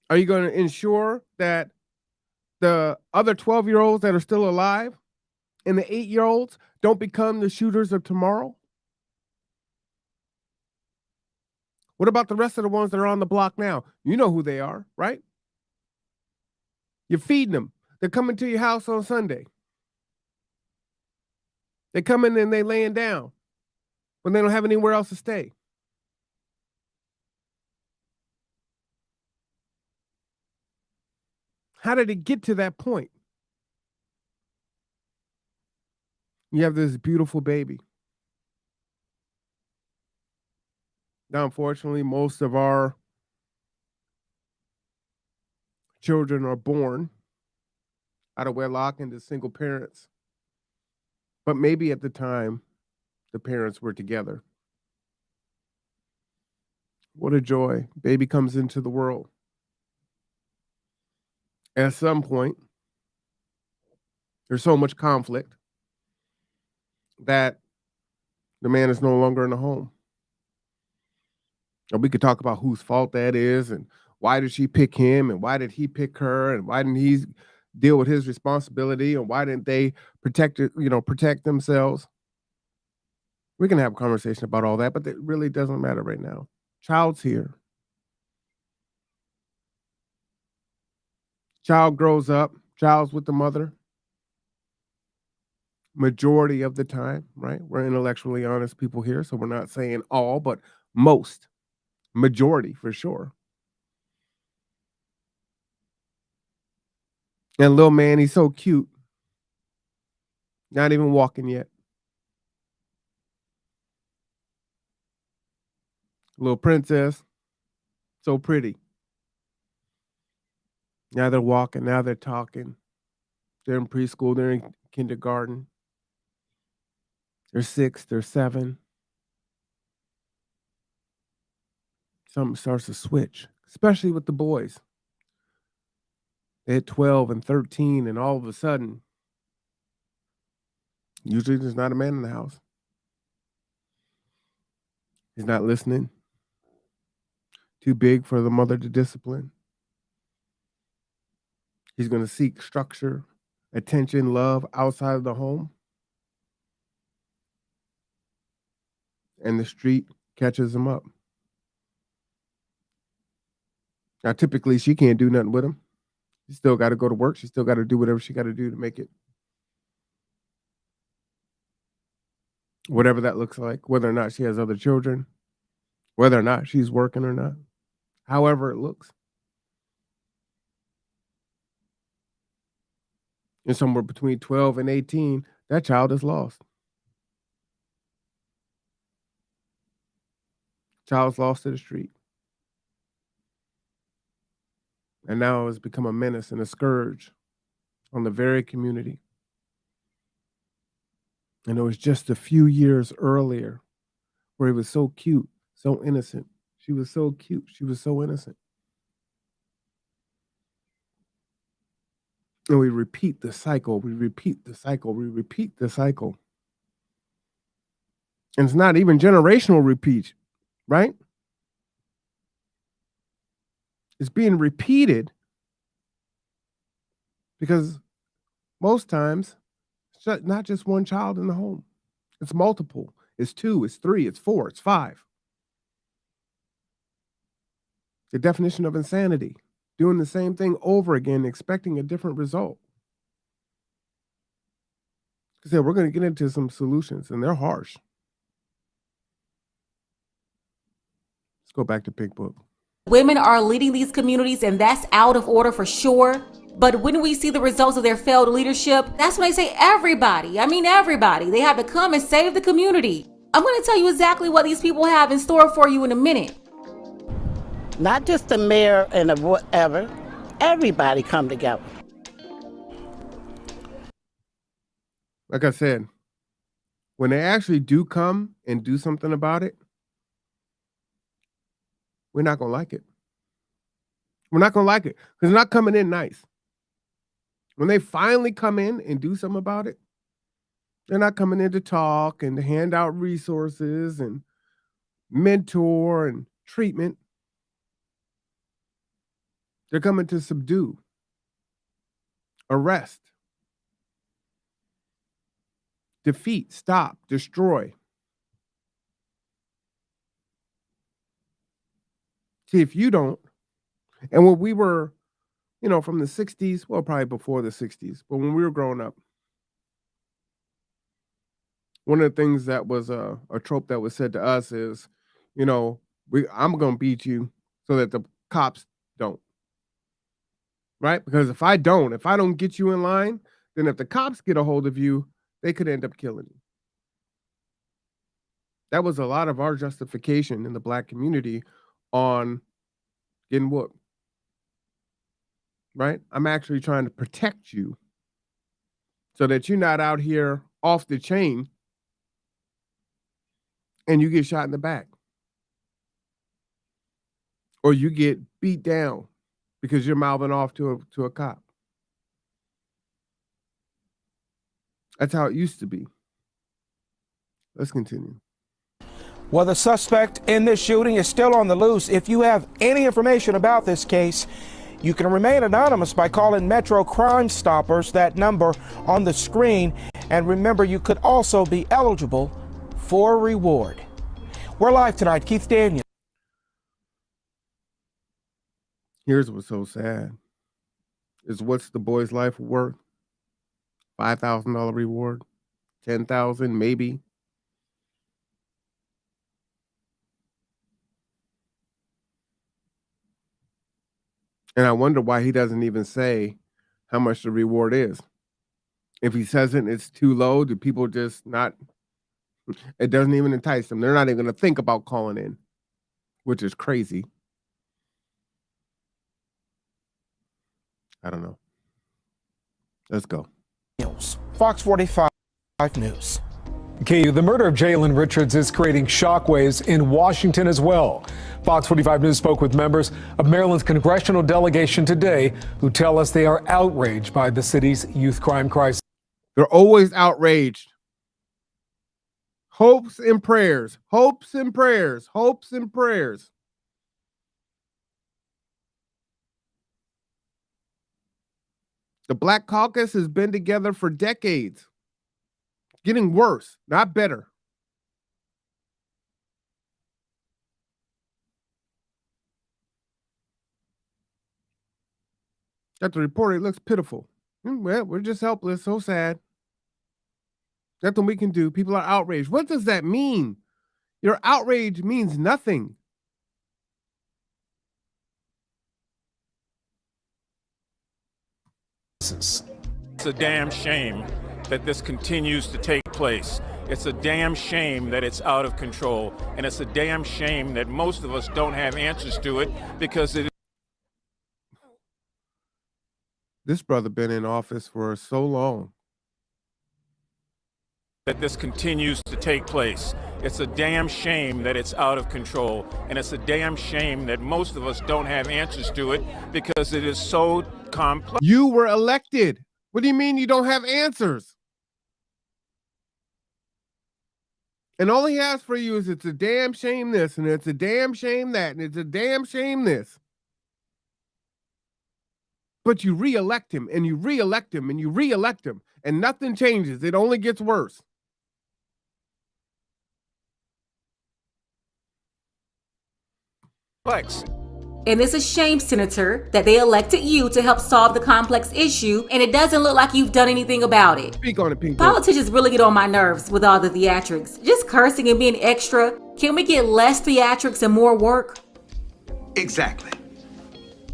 Are you going to ensure that the other 12-year-olds that are still alive and the 8-year-olds don't become the shooters of tomorrow? What about the rest of the ones that are on the block now? You know who they are, right? You're feeding them. They're coming to your house on Sunday. They come in and they laying down when they don't have anywhere else to stay. How did it get to that point? You have this beautiful baby. Now, unfortunately, most of our children are born out of wedlock into single parents. But maybe at the time, the parents were together. What a joy. Baby comes into the world. At some point, there's so much conflict that the man is no longer in the home. And we could talk about whose fault that is and why did she pick him and why did he pick her and why didn't he deal with his responsibility and why didn't they protect themselves? We can have a conversation about all that, but it really doesn't matter right now. Child's here. Child grows up. Child's with the mother. Majority of the time, right? We're intellectually honest people here, so we're not saying all, but most. Majority for sure. And little man, he's so cute. Not even walking yet. Little princess. So pretty. Now they're walking. Now they're talking. They're in preschool. They're in kindergarten. They're 6. They're 7. Something starts to switch, especially with the boys. They hit 12 and 13, and all of a sudden, usually there's not a man in the house. He's not listening. Too big for the mother to discipline. He's going to seek structure, attention, love outside of the home. And the street catches him up. Now, typically, she can't do nothing with him. She still got to go to work. She still got to do whatever she got to do to make it. Whatever that looks like, whether or not she has other children, whether or not she's working or not, however it looks. And somewhere between 12 and 18, that child is lost. Child's lost to the street. And now has become a menace and a scourge on the very community. And it was just a few years earlier where he was so cute, so innocent. She was so cute. She was so innocent. And we repeat the cycle. We repeat the cycle. We repeat the cycle. And it's not even generational repeat, right? It's being repeated because most times it's not just one child in the home. It's multiple. It's 2, it's 3, it's 4, it's 5. The definition of insanity, doing the same thing over again, expecting a different result. Like I said, we're going to get into some solutions, and they're harsh. Let's go back to Pink Book. Women are leading these communities, and that's out of order for sure. But when we see the results of their failed leadership, that's when I say everybody. I mean everybody. They have to come and save the community. I'm going to tell you exactly what these people have in store for you in a minute. Not just the mayor and the whatever. Everybody come together. Like I said, when they actually do come and do something about it, we're not going to like it. We're not going to like it because they're not coming in nice. When they finally come in and do something about it, they're not coming in to talk and to hand out resources and mentor and treatment. They're coming to subdue, arrest, defeat, stop, destroy. See, if you don't, and when we were, from the 60s, well, probably before the 60s, but when we were growing up, one of the things that was a trope that was said to us is, I'm going to beat you so that the cops don't. Right? Because if I don't get you in line, then if the cops get a hold of you, they could end up killing you. That was a lot of our justification in the Black community on getting whooped. Right? I'm actually trying to protect you so that you're not out here off the chain and you get shot in the back. Or you get beat down because you're mouthing off to a cop. That's how it used to be. Let's continue. Well, the suspect in this shooting is still on the loose. If you have any information about this case, you can remain anonymous by calling Metro Crime Stoppers, that number on the screen. And remember, you could also be eligible for reward. We're live tonight. Keith Daniels. Here's what's so sad is what's the boy's life worth? $5,000 reward, 10,000 maybe. And I wonder why he doesn't even say how much the reward is. If he says it, it's too low. Do people just not? It doesn't even entice them. They're not even going to think about calling in, which is crazy. I don't know. Let's go. Fox 45 News. Key, the murder of Jalen Richards is creating shockwaves in Washington as well. Fox 45 News spoke with members of Maryland's congressional delegation today who tell us they are outraged by the city's youth crime crisis. They're always outraged. Hopes and prayers, hopes and prayers, hopes and prayers. The Black Caucus has been together for decades. Getting worse, not better. Got the report, it looks pitiful. Well, we're just helpless, so sad. Nothing we can do. People are outraged. What does that mean? Your outrage means nothing. It's a damn shame that this continues to take place. It's a damn shame that it's out of control. And it's a damn shame that most of us don't have answers to it because it is. This brother been in office for so long. That this continues to take place. It's a damn shame that it's out of control. And it's a damn shame that most of us don't have answers to it because it is so complex. You were elected. What do you mean you don't have answers? And all he has for you is it's a damn shame this, and it's a damn shame that, and it's a damn shame this. But you re-elect him, and you re-elect him, and you re-elect him, and nothing changes. It only gets worse. And it's a shame, Senator, that they elected you to help solve the complex issue, and it doesn't look like you've done anything about it. Speak on it, Pink. Politicians really get on my nerves with all the theatrics. Just cursing and being extra. Can we get less theatrics and more work? Exactly.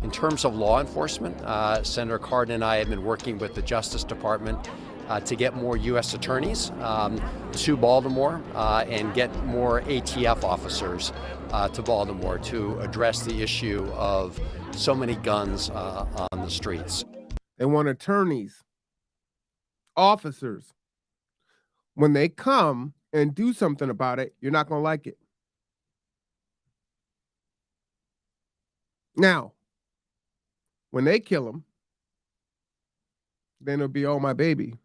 In terms of law enforcement, Senator Cardin and I have been working with the Justice Department to get more U.S. attorneys to Baltimore and get more ATF officers to Baltimore to address the issue of so many guns on the streets. They want attorneys, officers. When they come and do something about it, you're not going to like it. Now, when they kill them, then it'll be, oh, my baby.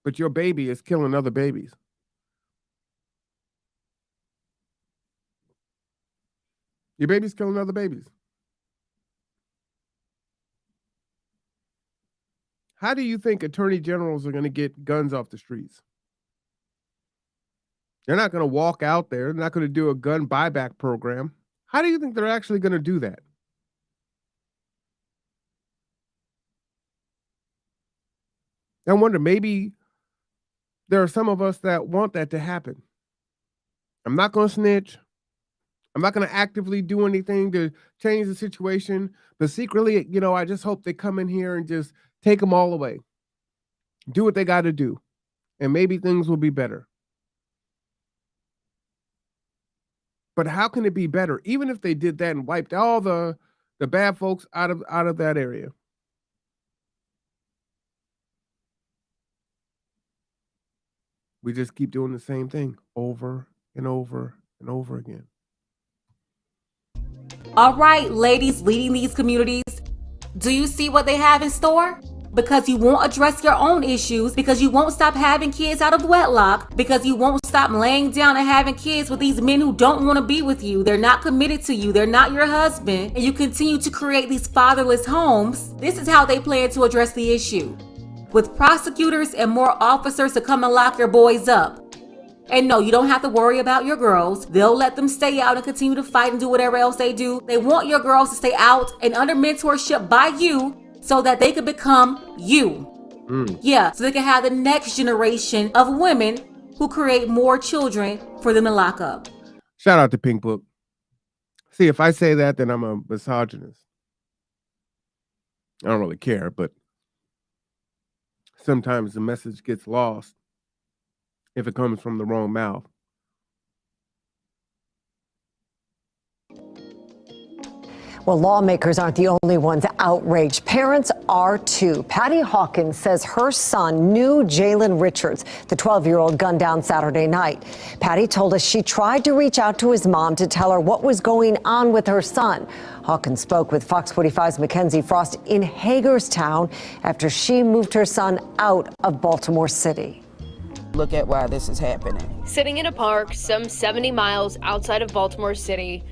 But your baby is killing other babies. Your baby's killing other babies. How do you think attorney generals are going to get guns off the streets? They're not going to walk out there. They're not going to do a gun buyback program. How do you think they're actually going to do that? I wonder, maybe there are some of us that want that to happen. I'm not going to snitch. I'm not going to actively do anything to change the situation. But secretly, I just hope they come in here and just take them all away. Do what they got to do. And maybe things will be better. But how can it be better? Even if they did that and wiped all the bad folks out of that area. We just keep doing the same thing over and over and over again. All right, ladies leading these communities, do you see what they have in store? Because you won't address your own issues, because you won't stop having kids out of wedlock, because you won't stop laying down and having kids with these men who don't want to be with you. They're not committed to you. They're not your husband. And you continue to create these fatherless homes. This is how they plan to address the issue. with prosecutors and more officers to come and lock your boys up. And no, you don't have to worry about your girls. They'll let them stay out and continue to fight and do whatever else they do. They want your girls to stay out and under mentorship by you so that they can become you. Yeah, so they can have the next generation of women who create more children for them to lock up. Shout out to Pink Book. See, if I say that, then I'm a misogynist. I don't really care, but sometimes the message gets lost if it comes from the wrong mouth. Well, lawmakers aren't the only ones outraged. Parents are too. Patty Hawkins says her son knew Jalen Richards, the 12-year-old gunned down Saturday night. Patty told us she tried to reach out to his mom to tell her what was going on with her son. Hawkins spoke with Fox 45's Mackenzie Frost in Hagerstown after she moved her son out of Baltimore City. Look at why this is happening. Sitting in a park some 70 miles outside of Baltimore City,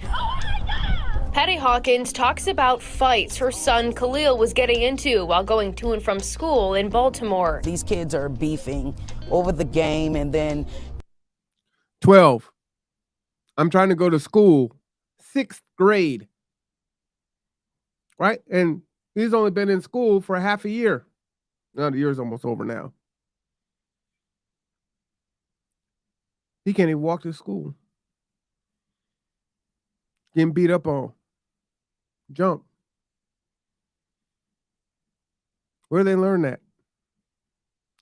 Patty Hawkins talks about fights her son Khalil was getting into while going to and from school in Baltimore. These kids are beefing over the game, and then 12. I'm trying to go to school, 6th grade. Right? And he's only been in school for half a year. Now the year's almost over now. He can't even walk to school. Getting beat up on. Jump. Where do they learn that?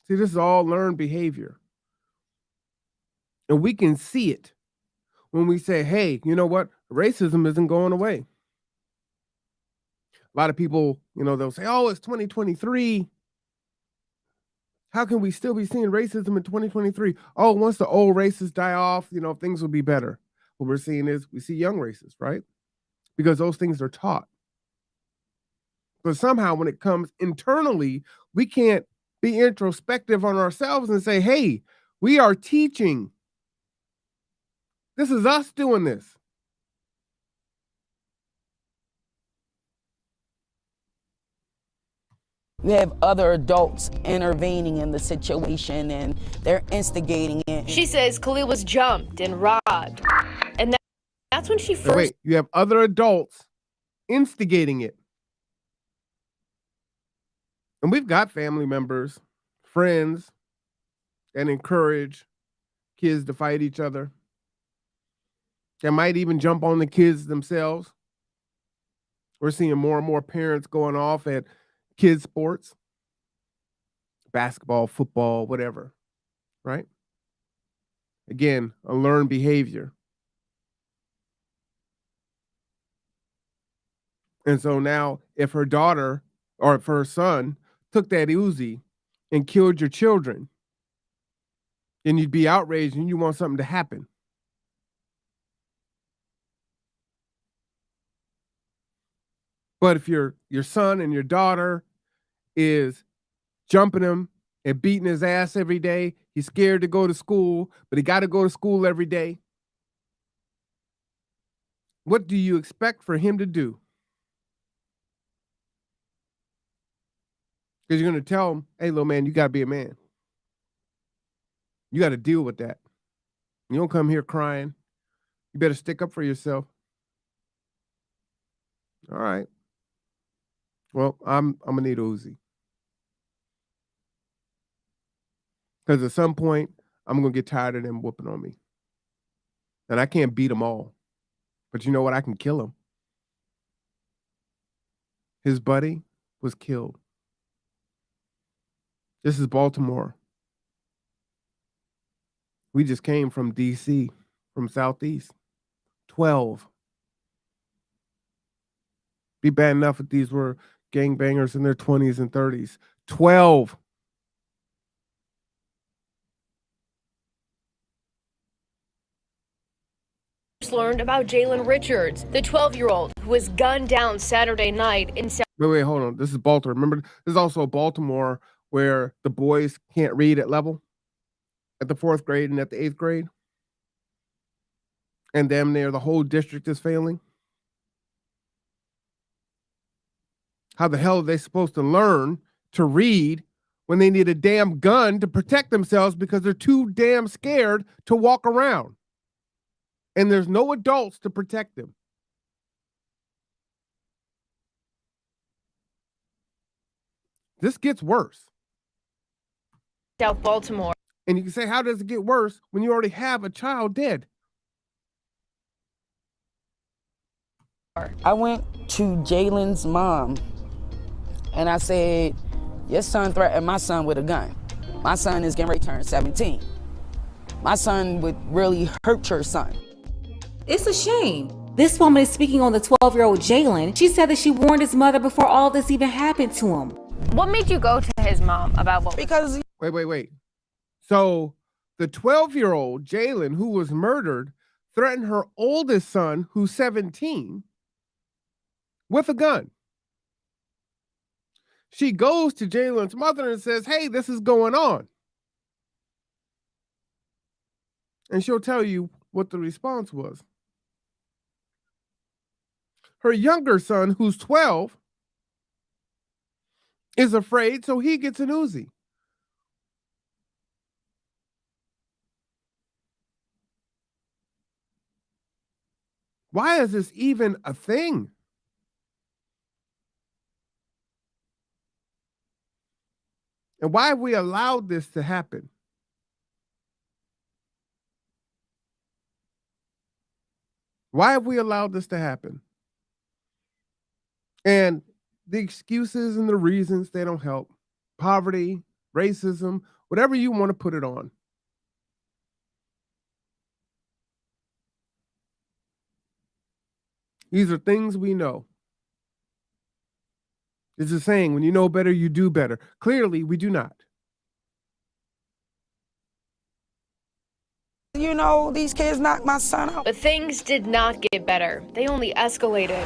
See, this is all learned behavior. And we can see it when we say, hey, you know what? Racism isn't going away. A lot of people, they'll say, oh, it's 2023. How can we still be seeing racism in 2023? Oh, once the old racists die off, things will be better. What we're seeing is we see young racists, right? Because those things are taught. But somehow when it comes internally, we can't be introspective on ourselves and say, hey, we are teaching. This is us doing this. we have other adults intervening in the situation, and they're instigating it. She says Khalil was jumped and robbed. And that's when she first... Wait, you have other adults instigating it. And we've got family members, friends, that encourage kids to fight each other. That might even jump on the kids themselves. We're seeing more and more parents going off at kids' sports, basketball, football, whatever, right? Again, a learned behavior. And so now if her daughter or if her son took that Uzi and killed your children, then you'd be outraged and you want something to happen. But if your son and your daughter is jumping him and beating his ass every day, he's scared to go to school, but he got to go to school every day, what do you expect for him to do? Because you're going to tell him, hey, little man, you got to be a man. You got to deal with that. You don't come here crying. You better stick up for yourself. All right. Well, I'm gonna need Uzi. Because at some point, I'm gonna get tired of them whooping on me. And I can't beat them all. But you know what? I can kill him. His buddy was killed. This is Baltimore. We just came from DC, from Southeast. 12. Be bad enough if these were gangbangers in their 20s and 30s. 12. Learned about Jalen Richards, the 12-year-old who was gunned down Saturday night in Wait, hold on. This is Baltimore. Remember, this is also Baltimore where the boys can't read at level at the 4th grade and at the 8th grade. And damn near the whole district is failing. How the hell are they supposed to learn to read when they need a damn gun to protect themselves because they're too damn scared to walk around. And there's no adults to protect them. This gets worse. South Baltimore. And you can say, how does it get worse when you already have a child dead? I went to Jalen's mom and I said, your son threatened my son with a gun. My son is getting ready to turn 17. My son would really hurt your son. It's a shame. This woman is speaking on the 12-year-old Jalen. She said that she warned his mother before all this even happened to him. What made you go to his mom about what? Because Wait. So the 12-year-old Jalen, who was murdered, threatened her oldest son, who's 17, with a gun. She goes to Jalen's mother and says, hey, this is going on. And she'll tell you what the response was. Her younger son, who's 12, is afraid, so he gets an Uzi. Why is this even a thing? And why have we allowed this to happen? Why have we allowed this to happen? And the excuses and the reasons, they don't help. Poverty, racism, whatever you want to put it on. These are things we know. It's a saying, when you know better, you do better. Clearly, we do not. You know, these kids knocked my son out. But things did not get better. They only escalated.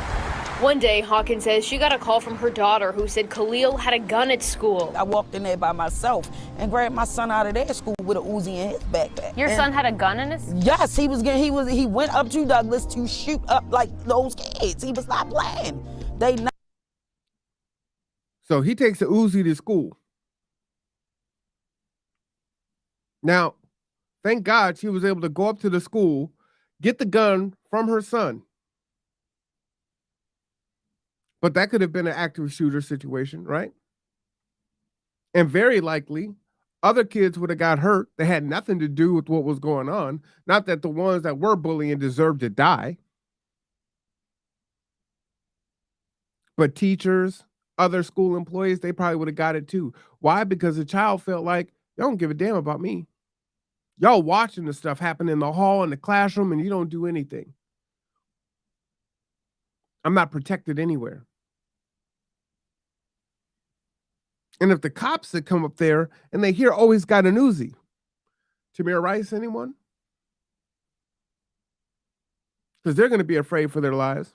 One day, Hawkins says she got a call from her daughter who said Khalil had a gun at school. I walked in there by myself and grabbed my son out of their school with an Uzi in his backpack. Your son had a gun in his? Yes, he went up to Douglas to shoot up like those kids. He was not playing. So he takes a Uzi to school. Now, thank God she was able to go up to the school, get the gun from her son. But that could have been an active shooter situation, right? And very likely, other kids would have got hurt. They had nothing to do with what was going on. Not that the ones that were bullying deserved to die. But teachers, other school employees, they probably would have got it too. Why? Because the child felt like, y'all don't give a damn about me. Y'all watching the stuff happen in the hall, in the classroom, and you don't do anything. I'm not protected anywhere. And if the cops that come up there and they hear, oh, he's got an Uzi. Tamir Rice, anyone? Because they're going to be afraid for their lives.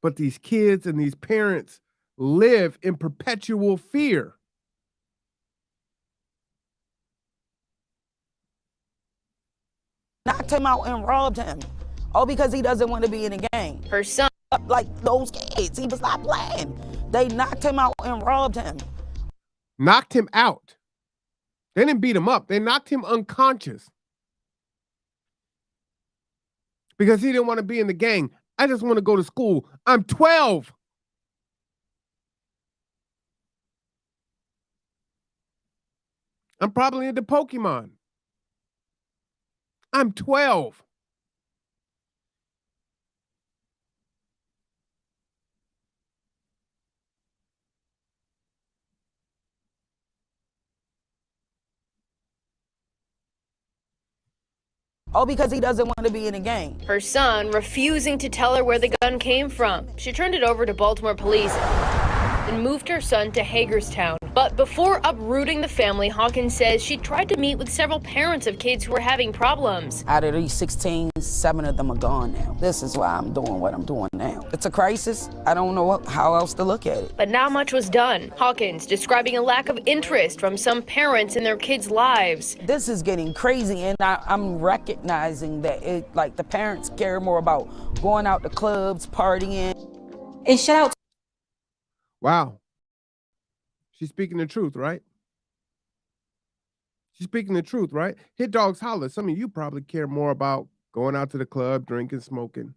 But these kids and these parents live in perpetual fear. Knocked him out and robbed him. All because he doesn't want to be in a gang. Her son. Like those kids. He was not playing. They knocked him out and robbed him. Knocked him out. They didn't beat him up. They knocked him unconscious. Because he didn't want to be in the gang. I just want to go to school. I'm 12. I'm probably into Pokemon. I'm 12. All because he doesn't want to be in a gang. Her son refusing to tell her where the gun came from. She turned it over to Baltimore police and moved her son to Hagerstown. But before uprooting the family, Hawkins says she tried to meet with several parents of kids who were having problems. Out of these 16, 7 of them are gone now. This is why I'm doing what I'm doing now. It's a crisis. I don't know how else to look at it. But not much was done. Hawkins describing a lack of interest from some parents in their kids' lives. This is getting crazy, and I'm recognizing that the parents care more about going out to clubs, partying. And shout out. Wow. She's speaking the truth, right? She's speaking the truth, right? Hit dogs holler. Some of you probably care more about going out to the club, drinking, smoking.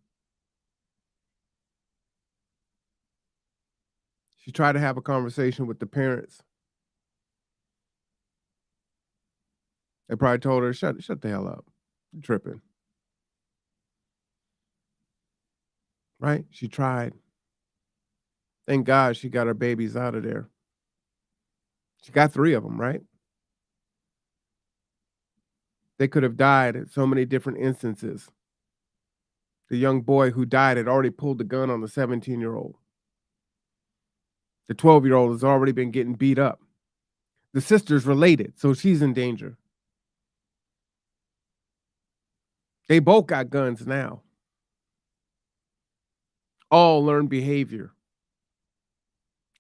She tried to have a conversation with the parents. They probably told her, shut the hell up. You're tripping. Right? She tried. Thank God she got her babies out of there. She got 3 of them, right? They could have died at so many different instances. The young boy who died had already pulled the gun on the 17-year-old. The 12-year-old has already been getting beat up. The sister's related, so she's in danger. They both got guns now. All learned behavior.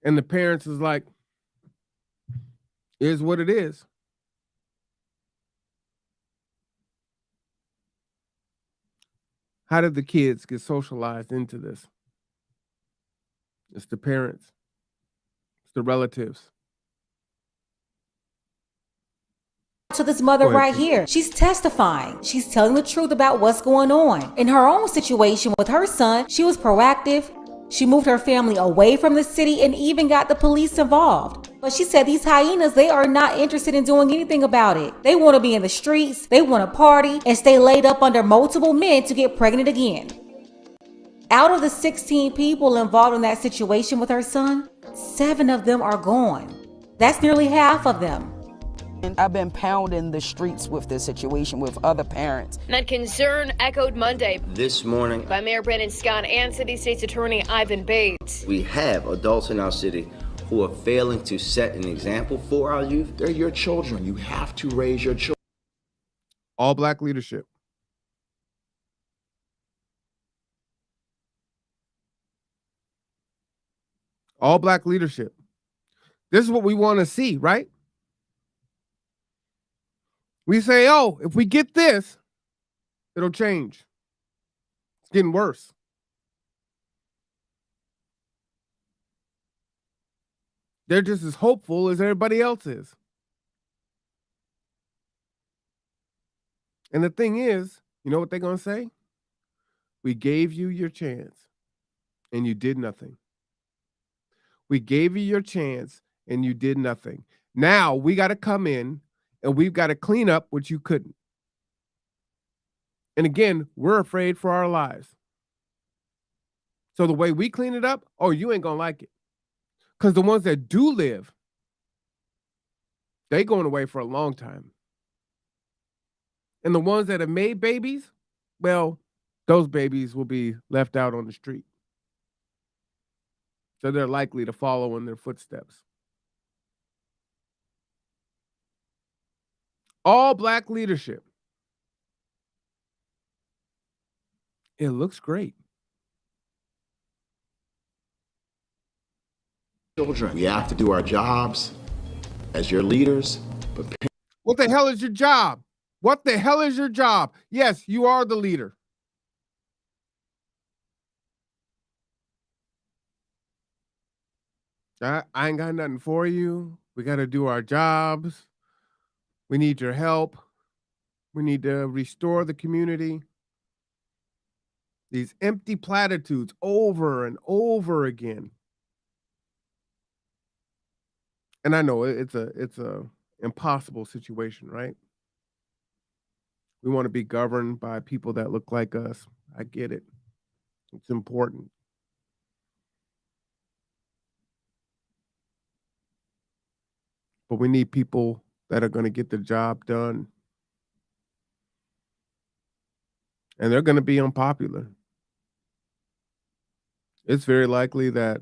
And the parents is like, is what it is. How did the kids get socialized into this? It's the parents. It's the relatives. To this mother Go ahead, right Pete. here. She's testifying. She's telling the truth about what's going on. In her own situation with her son, she was proactive. She moved her family away from the city and even got the police involved. But she said these hyenas, they are not interested in doing anything about it. They want to be in the streets, they want to party, and stay laid up under multiple men to get pregnant again. Out of the 16 people involved in that situation with her son, 7 of them are gone. That's nearly half of them. And I've been pounding the streets with this situation with other parents. That concern echoed Monday This morning, by Mayor Brandon Scott and City State's Attorney Ivan Bates. we have adults in our city who are failing to set an example for our youth. They're your children. You have to raise your children. All black leadership. All black leadership. This is what we want to see, right? We say, oh, if we get this, it'll change. It's getting worse. They're just as hopeful as everybody else is. And the thing is, you know what they're going to say? We gave you your chance and you did nothing. We gave you your chance and you did nothing. Now we got to come in and we've got to clean up what you couldn't. And again, we're afraid for our lives. So the way we clean it up, oh, you ain't going to like it. Because the ones that do live, they going away for a long time. And the ones that have made babies, well, those babies will be left out on the street. So they're likely to follow in their footsteps. All black leadership. It looks great. Children, we have to do our jobs as your leaders. But What the hell is your job? What the hell is your job? Yes, you are the leader. I ain't got nothing for you. We got to do our jobs. We need your help. We need to restore the community. These empty platitudes over and over again. And I know it's a impossible situation, right? We want to be governed by people that look like us. I get it. It's important. But we need people that are going to get the job done. And they're going to be unpopular. It's very likely that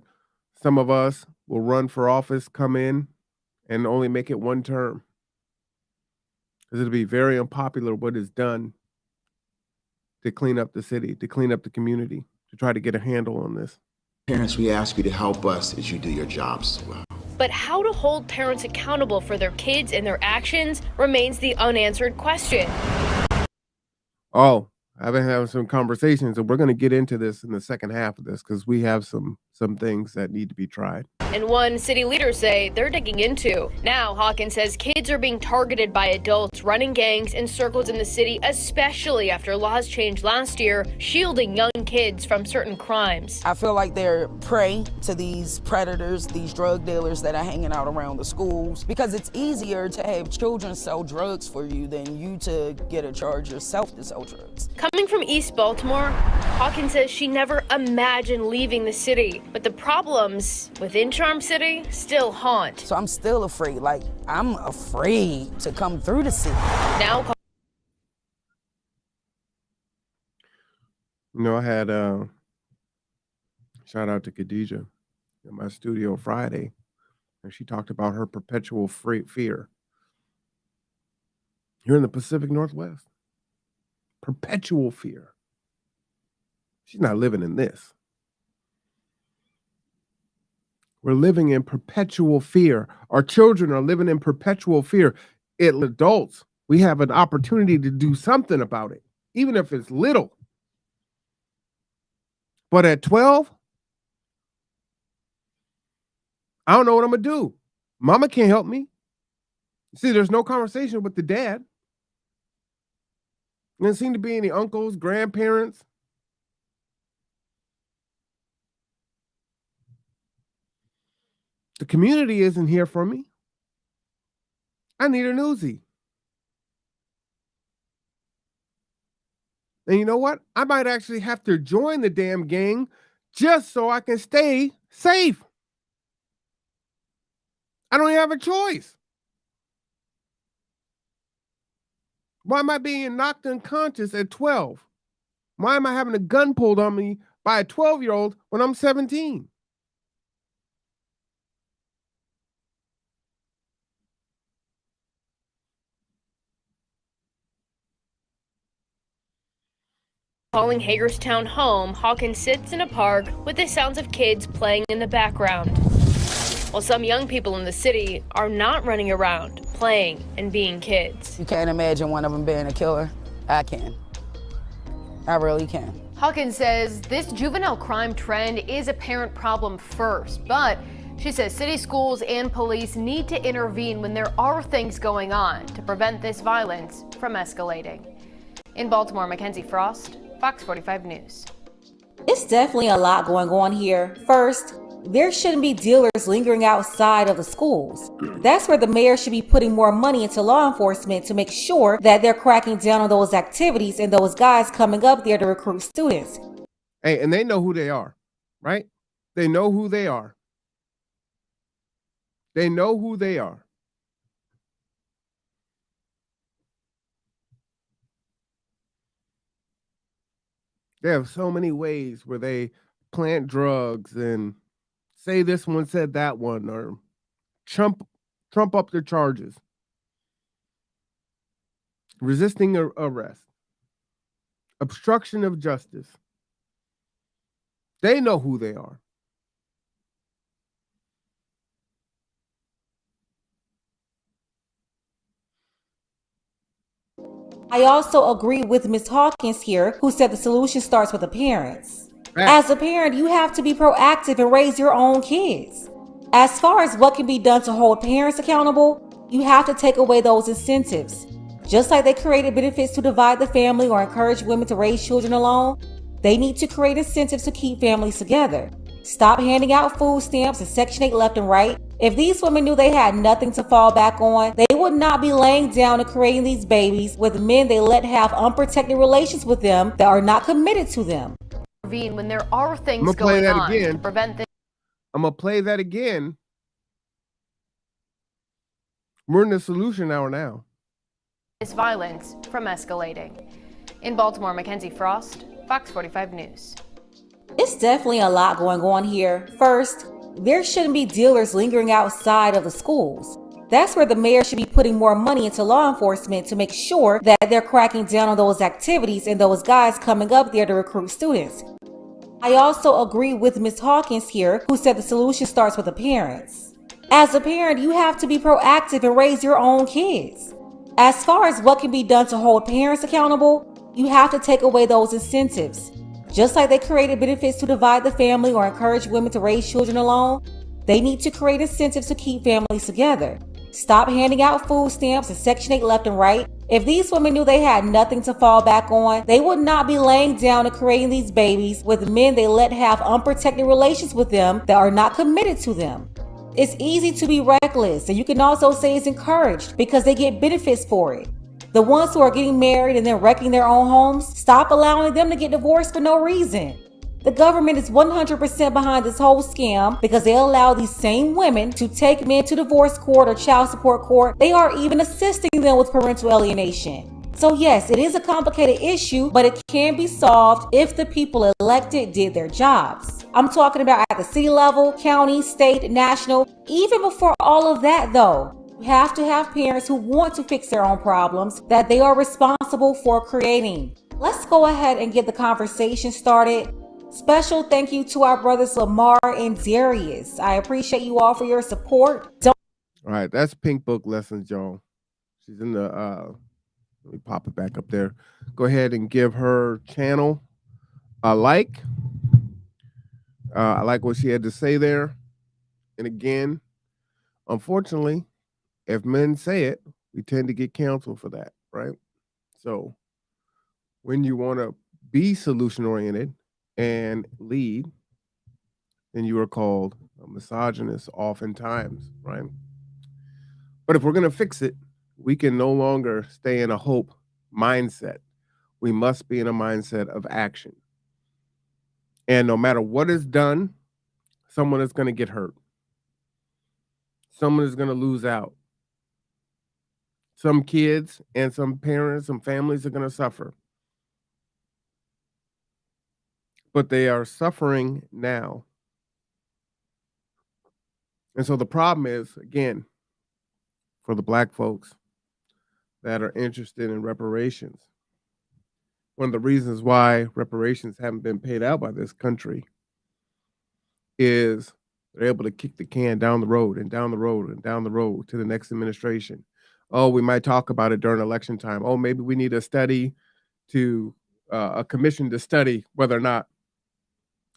some of us will run for office, come in, and only make it one term. Because it'll be very unpopular what is done to clean up the city, to clean up the community, to try to get a handle on this. parents, we ask you to help us as you do your jobs as well. But how to hold parents accountable for their kids and their actions remains the unanswered question. Oh, I've been having some conversations, and we're going to get into this in the second half of this because we have some some things that need to be tried. And one city leaders say they're digging into. Now, Hawkins says kids are being targeted by adults running gangs and circles in the city, especially after laws changed last year, shielding young kids from certain crimes. I feel like they're prey to these predators, these drug dealers that are hanging out around the schools, because it's easier to have children sell drugs for you than you to get a charge yourself to sell drugs. Coming from East Baltimore, Hawkins says she never imagined leaving the city, but the problems within Charm City still haunt. So I'm still afraid. Like, I'm afraid to come through the city. Now, You know, I had shout out to Khadijah in my studio Friday, and she talked about her perpetual fear. You're in the Pacific Northwest. Perpetual fear. She's not living in this. We're living in perpetual fear. Our children are living in perpetual fear. Adults, we have an opportunity to do something about it, even if it's little. But at 12, I don't know what I'm going to do. Mama can't help me. See, there's no conversation with the dad. There doesn't seem to be any uncles, grandparents. The community isn't here for me. I need a newsie. And you know what? I might actually have to join the damn gang just so I can stay safe. I don't even have a choice. Why am I being knocked unconscious at 12? Why am I having a gun pulled on me by a 12-year-old when I'm 17? calling Hagerstown home, Hawkins sits in a park with the sounds of kids playing in the background. While some young people in the city are not running around, playing and being kids. You can't imagine one of them being a killer. I can. I really can. Hawkins says this juvenile crime trend is a parent problem first, but she says city schools and police need to intervene when there are things going on to prevent this violence from escalating. In Baltimore, Mackenzie Frost, Fox 45 News. It's definitely a lot going on here. First, there shouldn't be dealers lingering outside of the schools. That's where the mayor should be putting more money into law enforcement to make sure that they're cracking down on those activities and those guys coming up there to recruit students. Hey, and they know who they are, right? They know who they are. They know who they are. They have so many ways where they plant drugs and say this one said that one, or trump up their charges. Resisting arrest. Obstruction of justice. They know who they are. I also agree with Ms. Hawkins here, who said the solution starts with the parents. As a parent, you have to be proactive and raise your own kids. As far as what can be done to hold parents accountable, you have to take away those incentives. Just like they created benefits to divide the family or encourage women to raise children alone, they need to create incentives to keep families together. Stop handing out food stamps and Section 8 left and right. If these women knew they had nothing to fall back on, they would not be laying down and creating these babies with men they let have unprotected relations with them that are not committed to them. When there are things going on to prevent this. I'm going to play that again. We're in the solution hour now. This violence from escalating. In Baltimore, Mackenzie Frost, Fox 45 News. It's definitely a lot going on here. First, there shouldn't be dealers lingering outside of the schools. That's where the mayor should be putting more money into law enforcement to make sure that they're cracking down on those activities and those guys coming up there to recruit students. I also agree with Ms. Hawkins here, who said the solution starts with the parents. As a parent, you have to be proactive and raise your own kids. As far as what can be done to hold parents accountable, you have to take away those incentives. Just like they created benefits to divide the family or encourage women to raise children alone, they need to create incentives to keep families together. Stop handing out food stamps and Section 8 left and right. If these women knew they had nothing to fall back on, they would not be laying down and creating these babies with men they let have unprotected relations with them that are not committed to them. It's easy to be reckless, and you can also say it's encouraged because they get benefits for it. The ones who are getting married and then wrecking their own homes, stop allowing them to get divorced for no reason. The government is 100% behind this whole scam because they allow these same women to take men to divorce court or child support court. They are even assisting them with parental alienation. So yes, it is a complicated issue, but it can be solved if the people elected did their jobs. I'm talking about at the city level, county, state, national. Even before all of that though, you have to have parents who want to fix their own problems that they are responsible for creating. Let's go ahead and get the conversation started. Special thank you to our brothers Lamar and Darius. I appreciate you all for your support. All right, that's Pink Book Lessons, y'all. She's in the let me pop it back up there. Go ahead and give her channel a like. I like what she had to say there. And again, unfortunately, if men say it, we tend to get canceled for that, right? So when you want to be solution oriented and lead, then you are called a misogynist oftentimes, right? But if we're going to fix it, we can no longer stay in a hope mindset. We must be in a mindset of action. And no matter what is done, someone is going to get hurt. Someone is going to lose out. Some kids and some parents, some families are going to suffer. But they are suffering now. And so the problem is, again, for the Black folks that are interested in reparations, one of the reasons why reparations haven't been paid out by this country is they're able to kick the can down the road and down the road and down the road to the next administration. Oh, we might talk about it during election time. Oh, maybe we need a study to a commission to study whether or not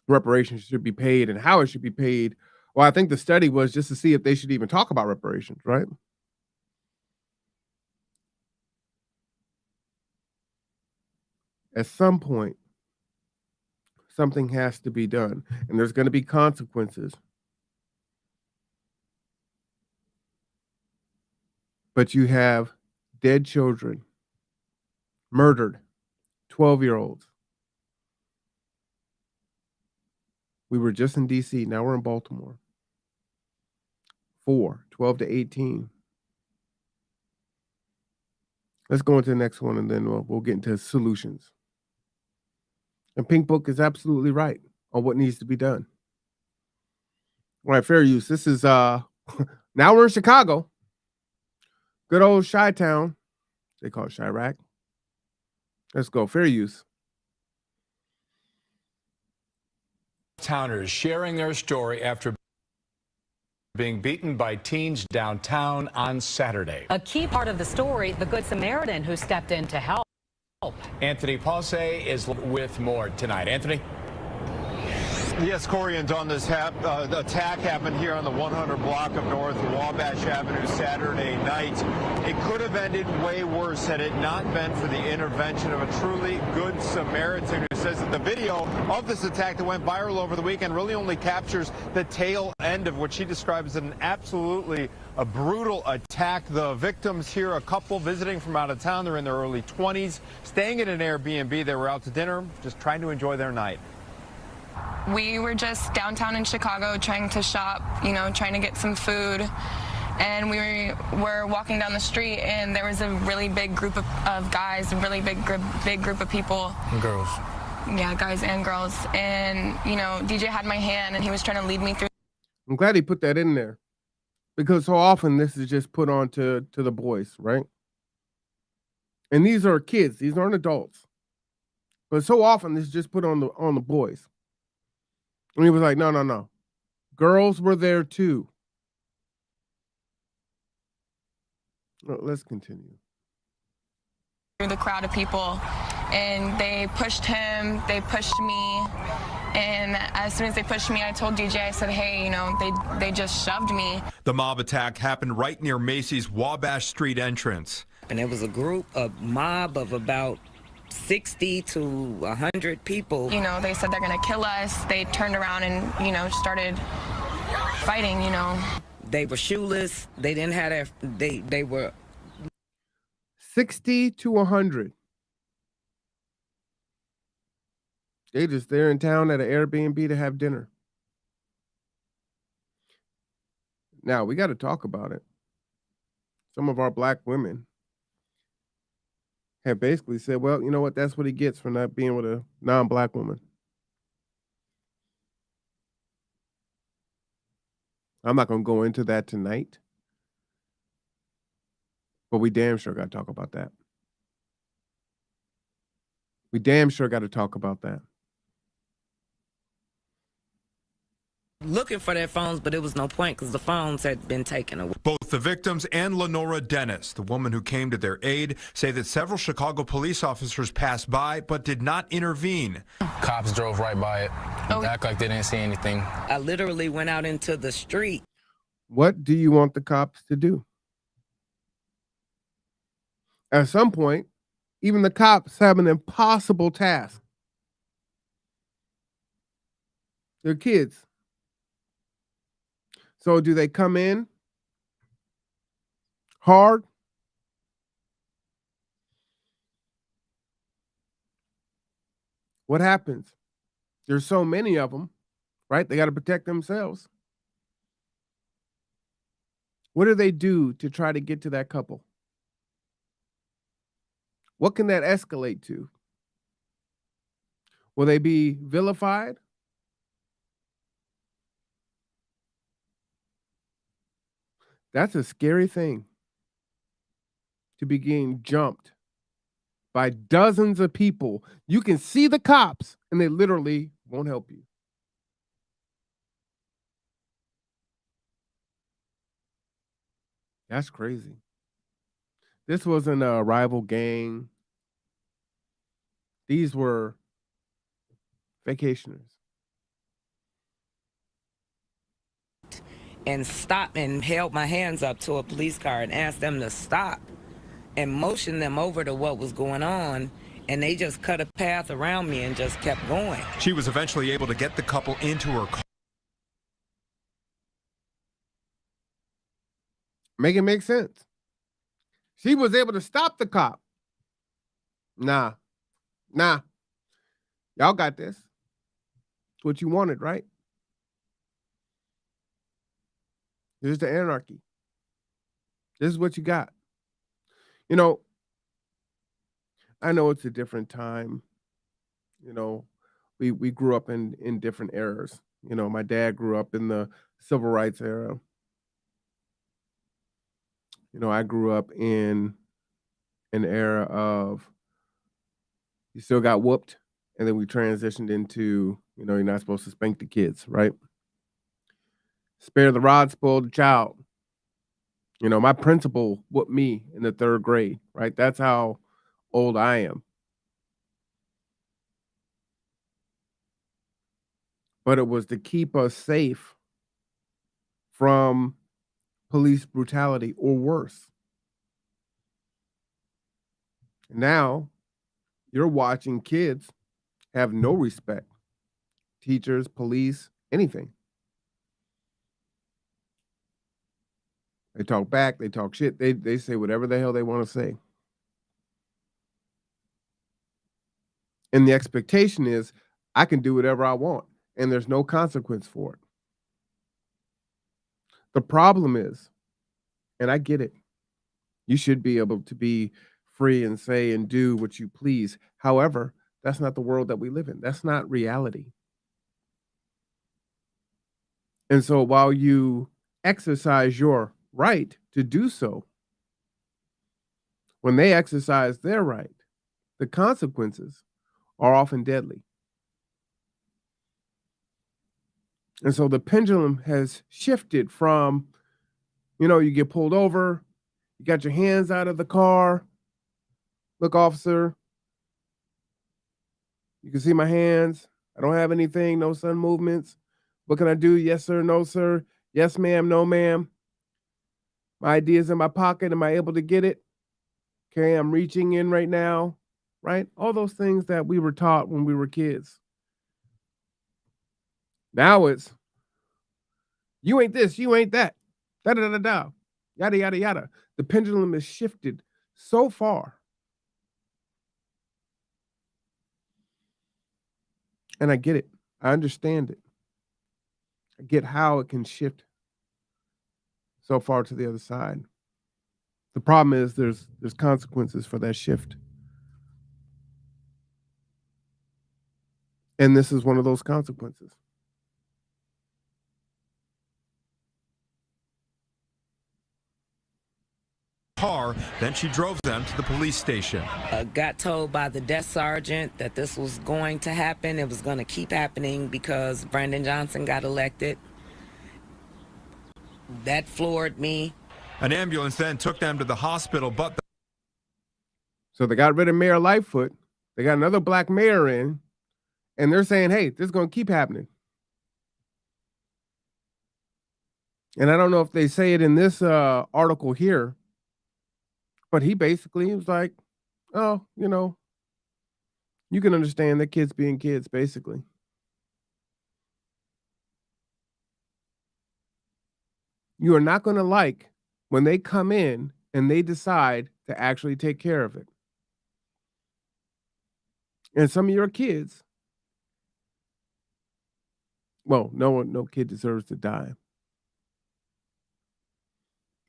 reparations should be paid and how it should be paid. Well, I think the study was just to see if they should even talk about reparations, right? At some point, something has to be done, and there's going to be consequences. But you have dead children, murdered, 12-year-olds. We were just in D.C., now we're in Baltimore. 12 to 18. Let's go into the next one, and then we'll get into solutions. And Pink Book is absolutely right on what needs to be done. All right, fair use. This is, now we're in Chicago. Good old Chi-Town. They call it Chirac. Let's go, fair use. Towners sharing their story after being beaten by teens downtown on Saturday. A key part of the story, the Good Samaritan who stepped in to help. Anthony Pausay is with more tonight. Anthony? Yes, Corey, and Dawn, this attack happened here on the 100 block of North Wabash Avenue Saturday night. It could have ended way worse had it not been for the intervention of a truly good Samaritan who says that the video of this attack that went viral over the weekend really only captures the tail end of what she describes as an absolutely brutal attack. The victims here, a couple visiting from out of town, they're in their early 20s, staying at an Airbnb. They were out to dinner, just trying to enjoy their night. We were just downtown in Chicago trying to shop, trying to get some food. And we were walking down the street, and there was a really big group of guys, a really big group of people. And girls. Yeah, guys and girls. And, DJ had my hand, and he was trying to lead me through. I'm glad he put that in there, because so often this is just put on to the boys, right? And these are kids. These aren't adults. But so often this is just put on the boys. And he was like, no. Girls were there too. Let's continue. Through the crowd of people, and they pushed him, they pushed me. And as soon as they pushed me, I told DJ, I said, hey, you know, they just shoved me. The mob attack happened right near Macy's Wabash Street entrance. And there was a mob of about 60 to 100 people. You know, they said they're gonna kill us. They turned around and, you know, started fighting, you know. They were shoeless. They didn't have they were 60 to 100. They just there in town at an Airbnb to have dinner. Now, we got to talk about it. Some of our black women have basically said, well, you know what? That's what he gets for not being with a non-black woman. I'm not going to go into that tonight, but we damn sure got to talk about that. We damn sure got to talk about that. looking for their phones, but it was no point because the phones had been taken away. Both the victims and Lenora Dennis, the woman who came to their aid, say that several Chicago police officers passed by but did not intervene. Cops drove right by it, act like they didn't see anything. I literally went out into the street. What do you want the cops to do? At some point, even the cops have an impossible task. They're kids. So do they come in hard? What happens? There's so many of them, right? They got to protect themselves. What do they do to try to get to that couple? What can that escalate to? Will they be vilified? That's a scary thing, to be getting jumped by dozens of people. You can see the cops and they literally won't help you. That's crazy. This wasn't a rival gang. These were vacationers. And stopped and held my hands up to a police car and asked them to stop and motioned them over to what was going on. And they just cut a path around me and just kept going. She was eventually able to get the couple into her car. Make it make sense. She was able to stop the cop. Nah. Y'all got this. It's what you wanted, right? Here's the anarchy. This is what you got. You know, I know it's a different time. You know, we grew up in different eras. You know, my dad grew up in the civil rights era. You know, I grew up in an era of you still got whooped, and then we transitioned into, you know, you're not supposed to spank the kids, right? Spare the rod, spoil the child. You know, my principal whooped me in the 3rd grade, right? That's how old I am. But it was to keep us safe from police brutality or worse. Now, you're watching kids have no respect. Teachers, police, anything. They talk back, they talk shit, they say whatever the hell they want to say. And the expectation is I can do whatever I want, and there's no consequence for it. The problem is, and I get it, you should be able to be free and say and do what you please. However, that's not the world that we live in. That's not reality. And so while you exercise your right to do so, when they exercise their right, the consequences are often deadly. And so the pendulum has shifted from, you know, you get pulled over, you got your hands out of the car. Look, officer, You can see my hands. I don't have anything, no sun movements. What can I do? Yes, sir, no, sir. Yes, ma'am, no, ma'am. My ID is in my pocket. Am I able to get it? Okay, I'm reaching in right now, right? All those things that we were taught when we were kids. Now it's, you ain't this, you ain't that. Da da da da. Yada yada yada. The pendulum has shifted so far. And I get it. I understand it. I get how it can shift so far to the other side. The problem is there's consequences for that shift. And this is one of those consequences. Car, then she drove them to the police station. Got told by the desk sergeant that this was going to happen. It was going to keep happening because Brandon Johnson got elected. That floored me. An ambulance then took them to the hospital, but So they got rid of Mayor Lightfoot. They got another black mayor in, and they're saying, hey, this is going to keep happening. And I don't know if they say it in this article here, but he basically was like, oh, you can understand that kids being kids, basically. You are not going to like when they come in and they decide to actually take care of it. And some of your kids, well, no kid deserves to die.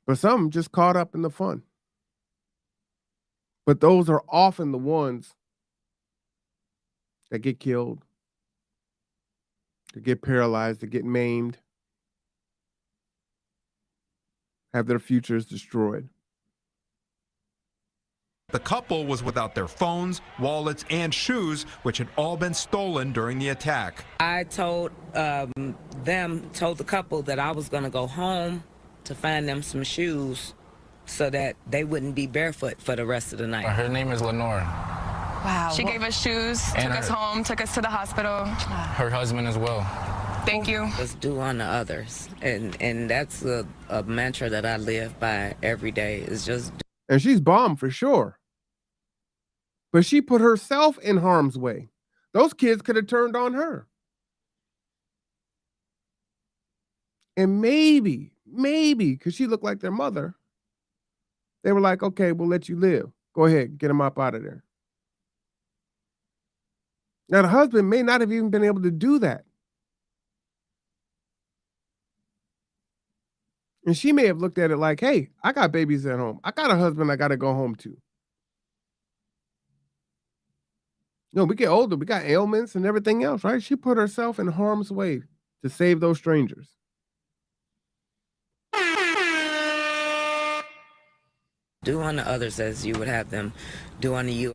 But some just caught up in the fun. But those are often the ones that get killed, that get paralyzed, that get maimed, have their futures destroyed. the couple was without their phones, wallets, and shoes, which had all been stolen during the attack. I told the couple that I was going to go home to find them some shoes so that they wouldn't be barefoot for the rest of the night. Her name is Lenore. Wow. She gave us shoes, took us home, took us to the hospital. Her husband as well. Thank you. Just do unto others. And that's a mantra that I live by every day, is just. And she's bombed for sure. But she put herself in harm's way. Those kids could have turned on her. And maybe, because she looked like their mother, they were like, okay, we'll let you live. Go ahead, get them up out of there. Now, the husband may not have even been able to do that. And she may have looked at it like, hey, I got babies at home. I got a husband I got to go home to. No, we get older. We got ailments and everything else, right? She put herself in harm's way to save those strangers. Do unto others as you would have them do unto you.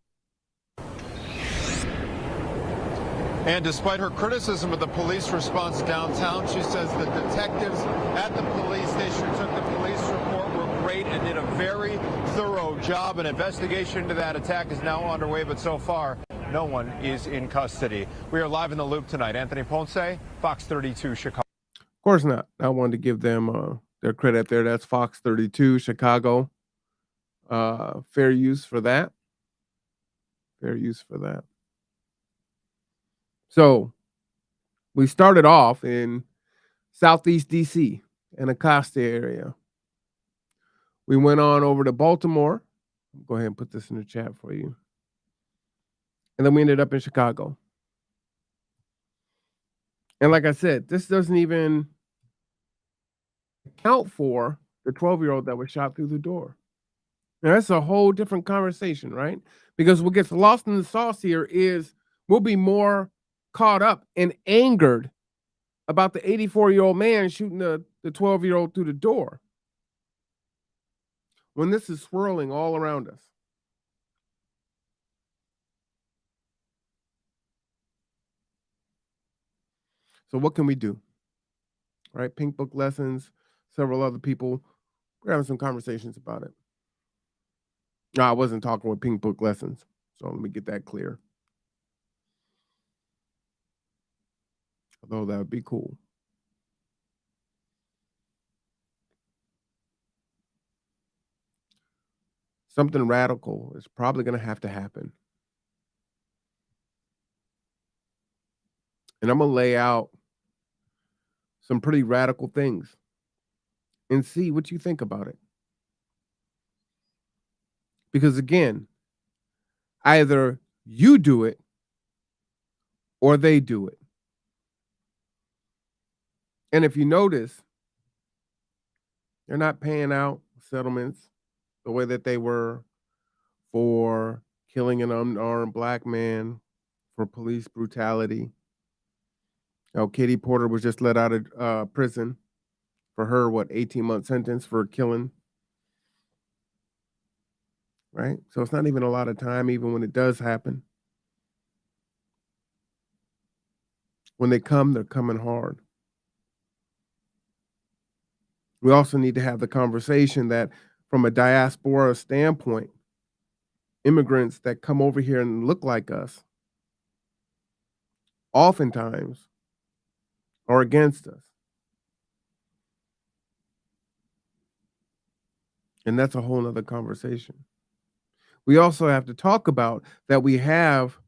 And despite her criticism of the police response downtown, she says the detectives at the police station who took the police report were great and did a very thorough job. An investigation into that attack is now underway, but so far, no one is in custody. We are live in the loop tonight. Anthony Ponce, Fox 32, Chicago. Of course not. I wanted to give them their credit there. That's Fox 32, Chicago. Fair use for that. Fair use for that. So we started off in Southeast DC in Acosta area. We went on over to Baltimore. Go ahead and put this in the chat for you. And then we ended up in Chicago. And like I said, this doesn't even account for the 12-year-old that was shot through the door. Now, that's a whole different conversation, right? Because what gets lost in the sauce here is we'll be more caught up and angered about the 84-year-old man shooting the 12-year-old through the door when this is swirling all around us. So what can we do? Right? Pink Book Lessons, several other people, we're having some conversations about it. No, I wasn't talking with Pink Book Lessons, so let me get that clear. Although that would be cool. Something radical is probably going to have to happen. And I'm going to lay out some pretty radical things and see what you think about it. Because again, either you do it or they do it. And if you notice, they're not paying out settlements the way that they were for killing an unarmed black man, for police brutality. Katie Porter was just let out of prison for her, 18-month sentence for killing. Right? So it's not even a lot of time, even when it does happen. When they come, they're coming hard. We also need to have the conversation that from a diaspora standpoint, immigrants that come over here and look like us oftentimes are against us. And that's a whole nother conversation. We also have to talk about that we have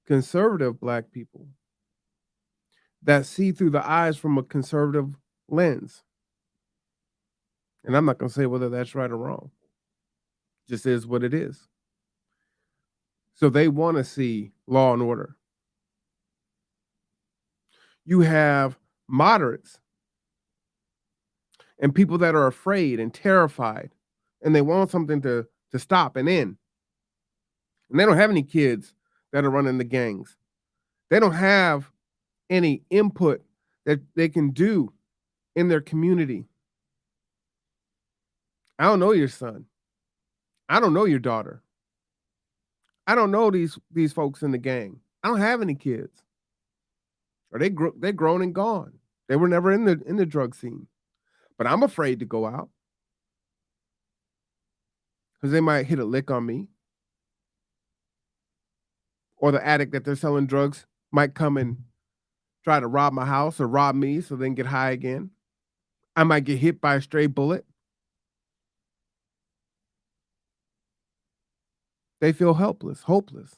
conservative black people that see through the eyes from a conservative lens. And I'm not going to say whether that's right or wrong. It just is what it is. So they want to see law and order. You have moderates and people that are afraid and terrified, and they want something to stop and end. And they don't have any kids that are running the gangs. They don't have any input that they can do in their community. I don't know your son. I don't know your daughter. I don't know these folks in the gang. I don't have any kids. Or they're grown and gone. They were never in the drug scene. But I'm afraid to go out because they might hit a lick on me. Or the addict that they're selling drugs might come and try to rob my house or rob me so they can get high again. I might get hit by a stray bullet. They feel helpless, hopeless.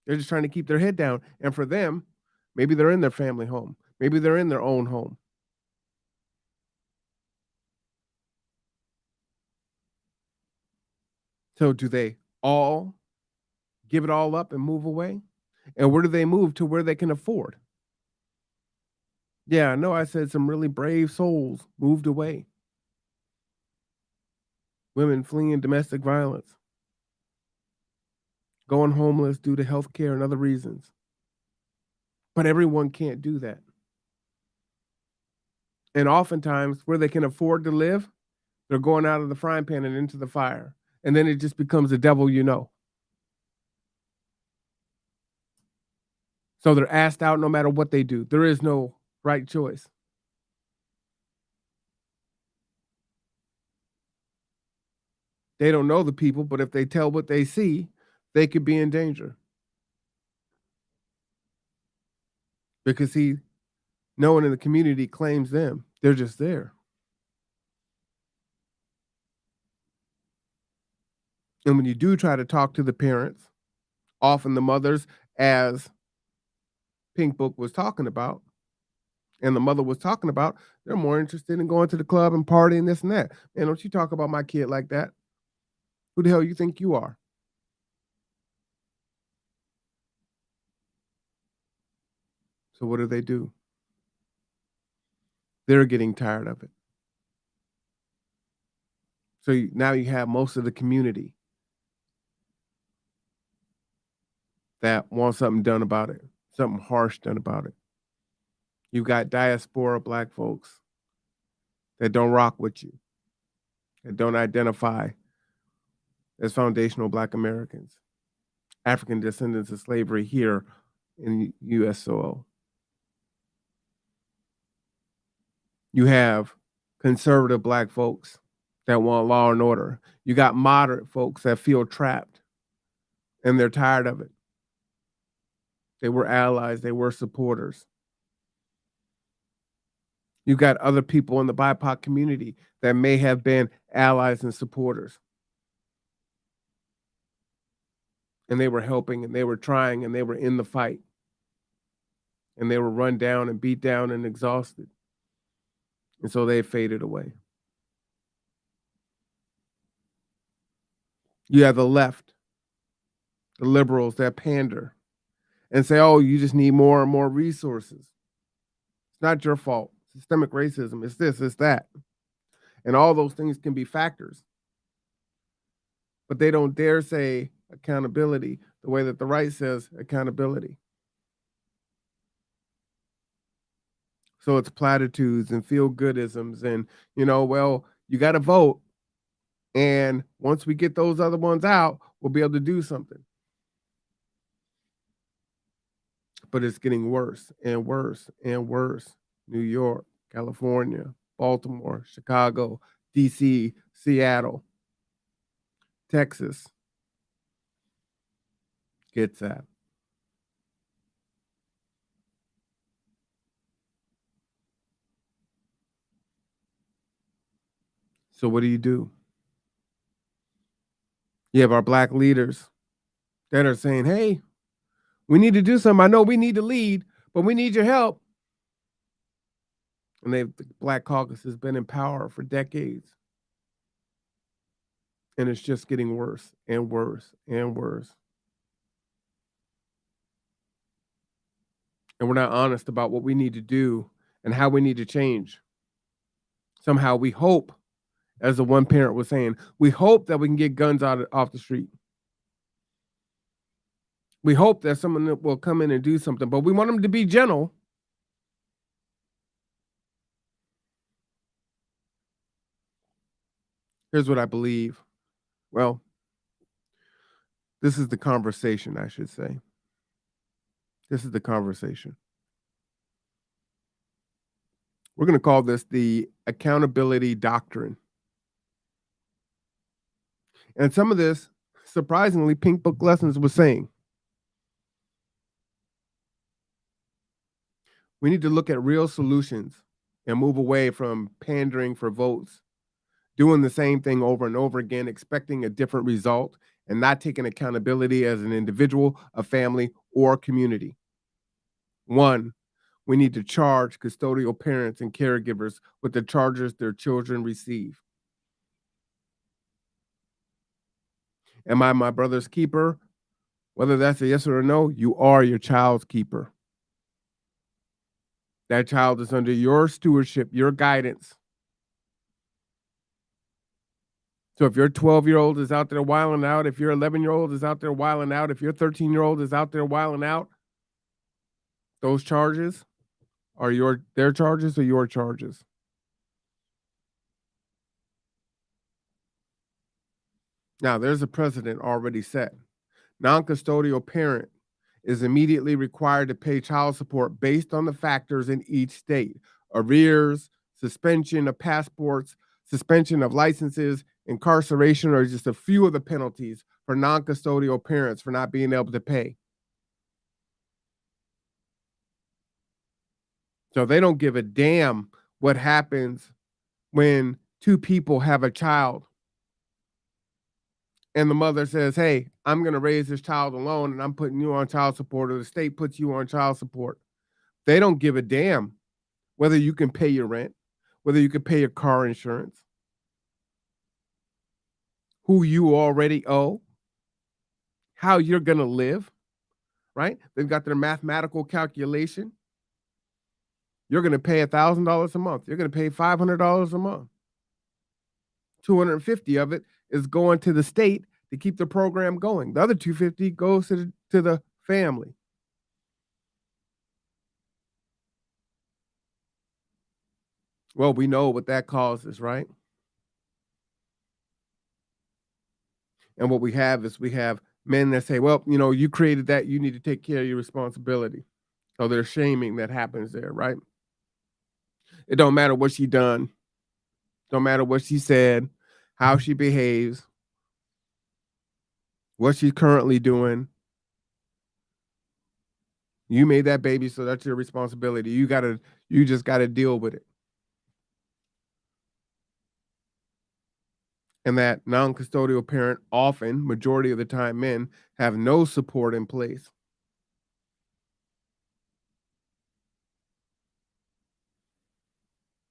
They're just trying to keep their head down. And for them, maybe they're in their family home. Maybe they're in their own home. So do they all give it all up and move away? And where do they move to where they can afford? Yeah, I know I said some really brave souls moved away. Women fleeing domestic violence. Going homeless due to health care and other reasons. But everyone can't do that. And oftentimes, where they can afford to live, they're going out of the frying pan and into the fire. And then it just becomes the devil you know. So they're asked out no matter what they do. There is no right choice. They don't know the people, but if they tell what they see, they could be in danger. Because no one in the community claims them. They're just there. And when you do try to talk to the parents, often the mothers, as Pink Book was talking about, and the mother was talking about, they're more interested in going to the club and partying, this and that. Man, don't you talk about my kid like that. Who the hell you think you are? So what do? They're getting tired of it. So now you have most of the community that wants something done about it, something harsh done about it. You've got diaspora black folks that don't rock with you, that don't identify as foundational black Americans, African descendants of slavery here in U.S. soil. You have conservative black folks that want law and order. You got moderate folks that feel trapped and they're tired of it. They were allies. They were supporters. You got other people in the BIPOC community that may have been allies and supporters. And they were helping and they were trying and they were in the fight. And they were run down and beat down and exhausted. And so they faded away. You have the left, the liberals that pander and say, oh, you just need more and more resources. It's not your fault. Systemic racism, it's this, it's that. And all those things can be factors. But they don't dare say accountability the way that the right says accountability. So it's platitudes and feel-goodisms and, well, you got to vote. And once we get those other ones out, we'll be able to do something. But it's getting worse and worse and worse. New York, California, Baltimore, Chicago, DC, Seattle, Texas. Gets that. So what do? You have our black leaders that are saying, hey, we need to do something. I know we need to lead, but we need your help. And the Black Caucus has been in power for decades. And it's just getting worse and worse and worse. And we're not honest about what we need to do and how we need to change. Somehow we hope, as the one parent was saying, we hope that we can get guns off the street. We hope that someone will come in and do something, but we want them to be gentle. Here's what I believe. Well, this is the conversation, I should say. This is the conversation. We're going to call this the accountability doctrine. And some of this, surprisingly, Pink Book Lessons was saying. We need to look at real solutions and move away from pandering for votes, doing the same thing over and over again, expecting a different result, and not taking accountability as an individual, a family, or a community. One, we need to charge custodial parents and caregivers with the charges their children receive. Am I my brother's keeper? Whether that's a yes or a no, you are your child's keeper. That child is under your stewardship, your guidance. So if your 12-year-old is out there wilding out, if your 11-year-old is out there wilding out, if your 13-year-old is out there wilding out, those charges are their charges or your charges. Now, there's a precedent already set. Non-custodial parent is immediately required to pay child support based on the factors in each state: arrears, suspension of passports, suspension of licenses, incarceration are just a few of the penalties for non-custodial parents for not being able to pay. So they don't give a damn what happens when two people have a child and the mother says, hey, I'm going to raise this child alone and I'm putting you on child support, or the state puts you on child support. They don't give a damn whether you can pay your rent, whether you can pay your car insurance, who you already owe, how you're going to live, right? They've got their mathematical calculation. You're going to pay $1,000 a month. You're going to pay $500 a month. 250 of it is going to the state to keep the program going. The other 250 goes to the family. Well, we know what that causes, right? And what we have is men that say, well, you created that, you need to take care of your responsibility. So there's shaming that happens there, right? It don't matter what she done. Don't matter what she said, how she behaves, what she's currently doing. You made that baby, so that's your responsibility. You just gotta deal with it. And that non-custodial parent, often, majority of the time men, have no support in place.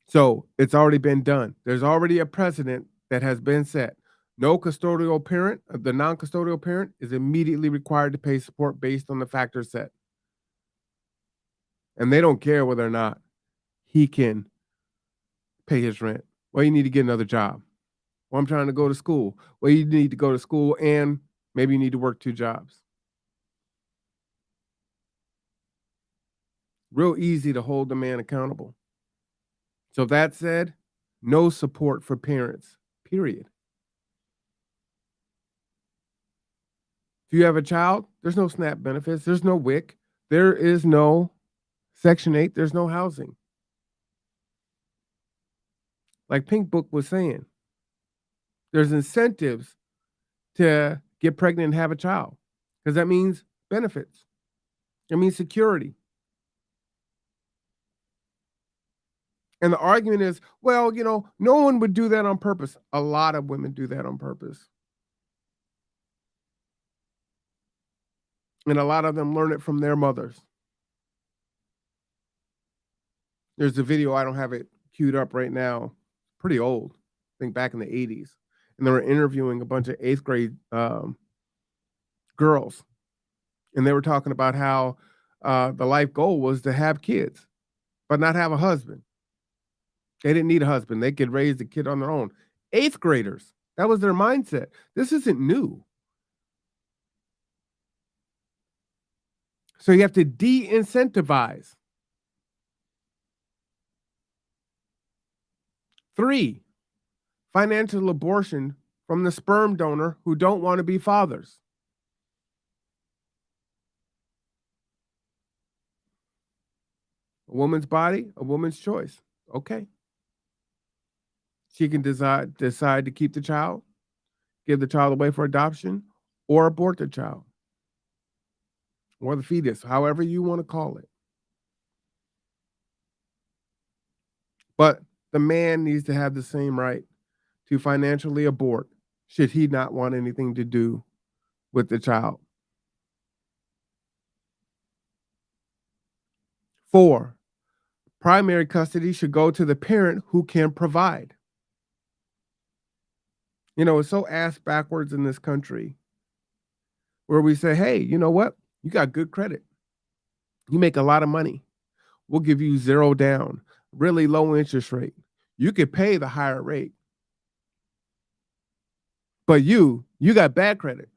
So it's already been done. There's already a precedent that has been set. No custodial parent, the non-custodial parent is immediately required to pay support based on the factors set. And they don't care whether or not he can pay his rent. Well, you need to get another job. Well, I'm trying to go to school. Well, you need to go to school and maybe you need to work 2 jobs. Real easy to hold the man accountable. So that said, no support for parents, period. If you have a child, there's no SNAP benefits, there's no WIC, there is no Section 8, there's no housing. Like Pink Book was saying, there's incentives to get pregnant and have a child because that means benefits. It means security. And the argument is, well, no one would do that on purpose. A lot of women do that on purpose. And a lot of them learn it from their mothers. There's a video, I don't have it queued up right now, pretty old, I think back in the 80s. And they were interviewing a bunch of 8th grade girls. And they were talking about how the life goal was to have kids, but not have a husband. They didn't need a husband. They could raise the kid on their own. 8th graders, that was their mindset. This isn't new. So you have to de-incentivize. 3, financial abortion from the sperm donor who don't want to be fathers. A woman's body, a woman's choice. Okay. She can decide to keep the child, give the child away for adoption, or abort the child. Or the fetus, however you want to call it. But the man needs to have the same right to financially abort should he not want anything to do with the child. 4, primary custody should go to the parent who can provide. It's so ass backwards in this country where we say, hey, you know what? You got good credit. You make a lot of money. We'll give you 0 down, really low interest rate. You could pay the higher rate. But you got bad credit.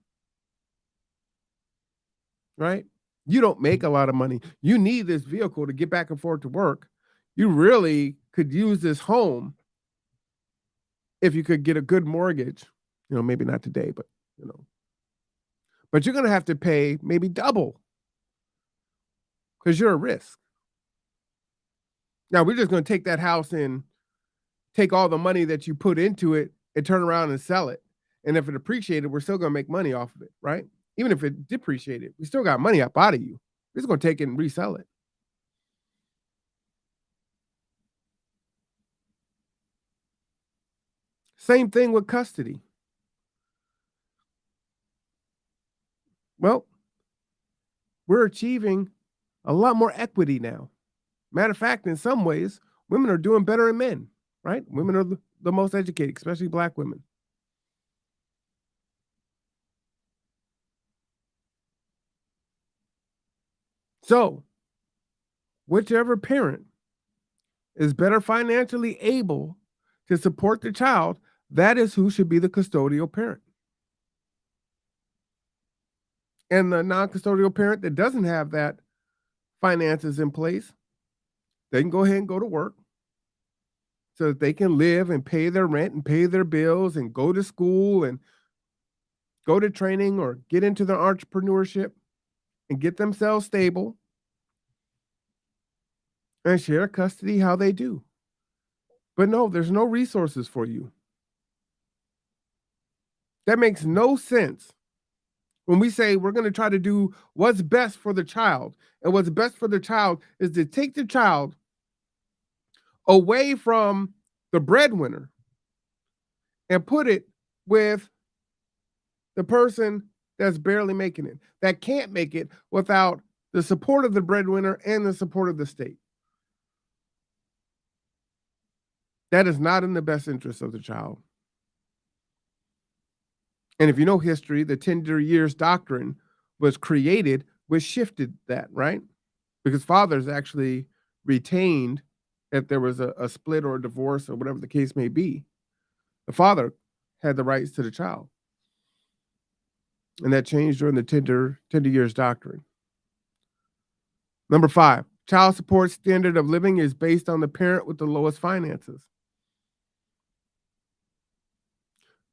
Right? You don't make a lot of money. You need this vehicle to get back and forth to work. You really could use this home if you could get a good mortgage. Maybe not today, but But you're going to have to pay maybe double because you're a risk. Now, we're just going to take that house and take all the money that you put into it and turn around and sell it. And if it appreciated, we're still going to make money off of it, right? Even if it depreciated, we still got money up out of you. We're just going to take it and resell it. Same thing with custody. Well, we're achieving a lot more equity now. Matter of fact, in some ways, women are doing better than men, right? Women are the most educated, especially Black women. So, whichever parent is better financially able to support the child, that is who should be the custodial parent. And the non-custodial parent that doesn't have that finances in place, they can go ahead and go to work so that they can live and pay their rent and pay their bills and go to school and go to training or get into their entrepreneurship and get themselves stable and share custody how they do. But no, there's no resources for you. That makes no sense When we say we're going to try to do what's best for the child, and what's best for the child is to take the child away from the breadwinner and put it with the person that's barely making it, that can't make it without the support of the breadwinner and the support of the state. That is not in the best interest of the child. And if you know history, the tender years doctrine was created, which shifted that, right? Because fathers actually retained, if there was a split or a divorce or whatever the case may be, the father had the rights to the child. And that changed during the tender years doctrine. Number 5, child support standard of living is based on the parent with the lowest finances.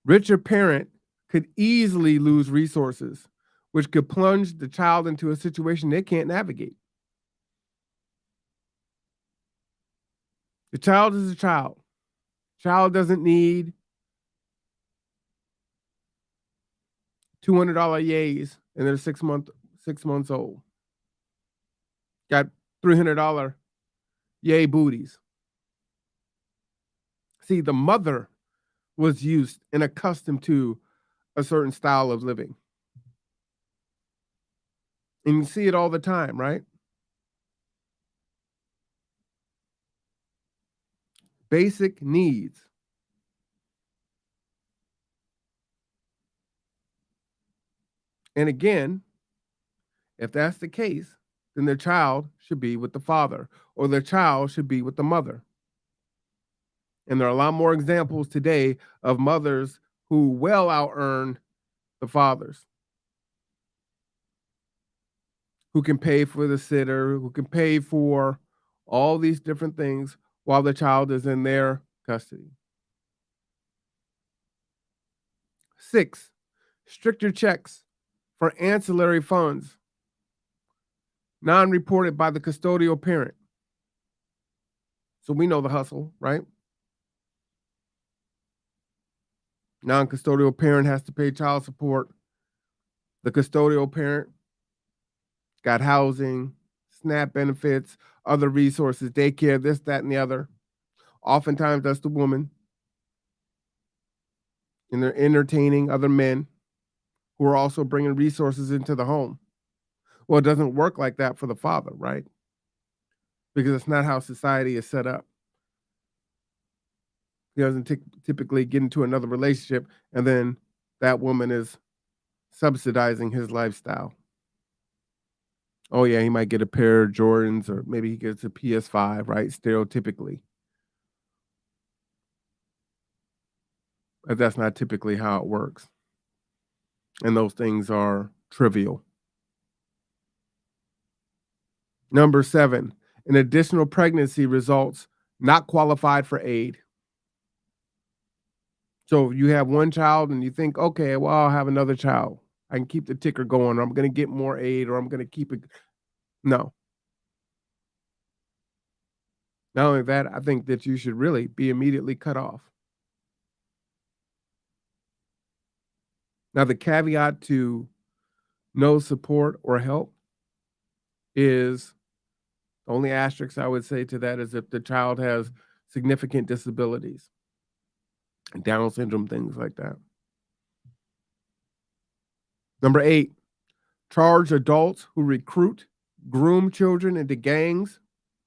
Richer parent could easily lose resources, which could plunge the child into a situation they can't navigate. The child is a child. Child doesn't need $200 yays and they're 6 months old. Got $300 yay booties. See, the mother was used and accustomed to a certain style of living. And you see it all the time, right? Basic needs. And again, if that's the case, then their child should be with the father, or their child should be with the mother. And there are a lot more examples today of mothers who well out-earn the fathers, who can pay for the sitter, who can pay for all these different things while the child is in their custody. 6, stricter checks for ancillary funds, non-reported by the custodial parent. So we know the hustle, right? Non-custodial parent has to pay child support. The custodial parent got housing, SNAP benefits, other resources, daycare, this, that, and the other. Oftentimes that's the woman. And they're entertaining other men who are also bringing resources into the home. Well, it doesn't work like that for the father, right? Because it's not how society is set up. He doesn't typically get into another relationship and then that woman is subsidizing his lifestyle. Oh yeah, he might get a pair of Jordans or maybe he gets a PS5, right? Stereotypically. But that's not typically how it works. And those things are trivial. Number 7, an additional pregnancy results not qualified for aid. So if you have one child and you think, okay, well, I'll have another child. I can keep the ticker going, or I'm going to get more aid, or I'm going to keep it. No. Not only that, I think that you should really be immediately cut off. Now, the caveat to no support or help is, the only asterisk I would say to that is if the child has significant disabilities, Down syndrome, things like that. Number 8, charge adults who recruit, groom children into gangs,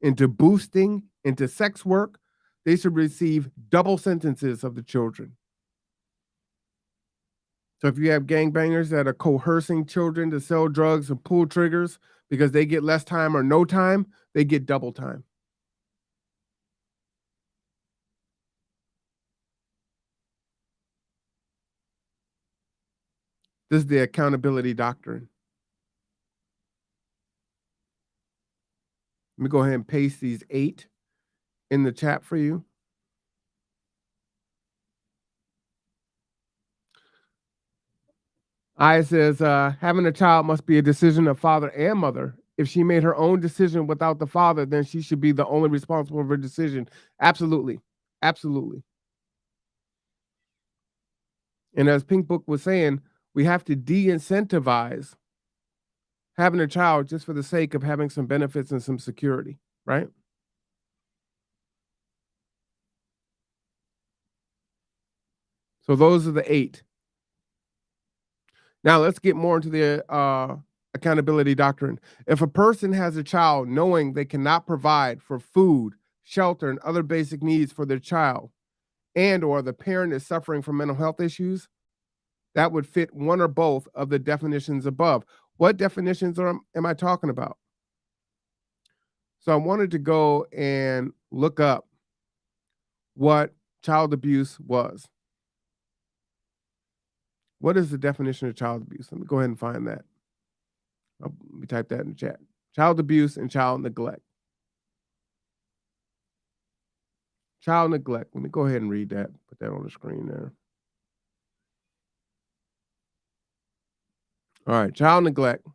into boosting, into sex work. They should receive double sentences of the children. So if you have gangbangers that are coercing children to sell drugs and pull triggers because they get less time or no time, they get double time. This is the accountability doctrine. Let me go ahead and paste these 8 in the chat for you. I says, having a child must be a decision of father and mother. If she made her own decision without the father, then she should be the only responsible for her decision. Absolutely. Absolutely. And as Pink Book was saying, we have to de-incentivize having a child just for the sake of having some benefits and some security, right? So those are the 8. Now let's get more into the accountability doctrine. If a person has a child knowing they cannot provide for food, shelter, and other basic needs for their child, and or the parent is suffering from mental health issues, that would fit one or both of the definitions above. What definitions am I talking about? So I wanted to go and look up what child abuse was. What is the definition of child abuse? Let me go ahead and find that. Let me type that in the chat. Child abuse and child neglect. Child neglect. Let me go ahead and read that. Put that on the screen there. All right. Child neglect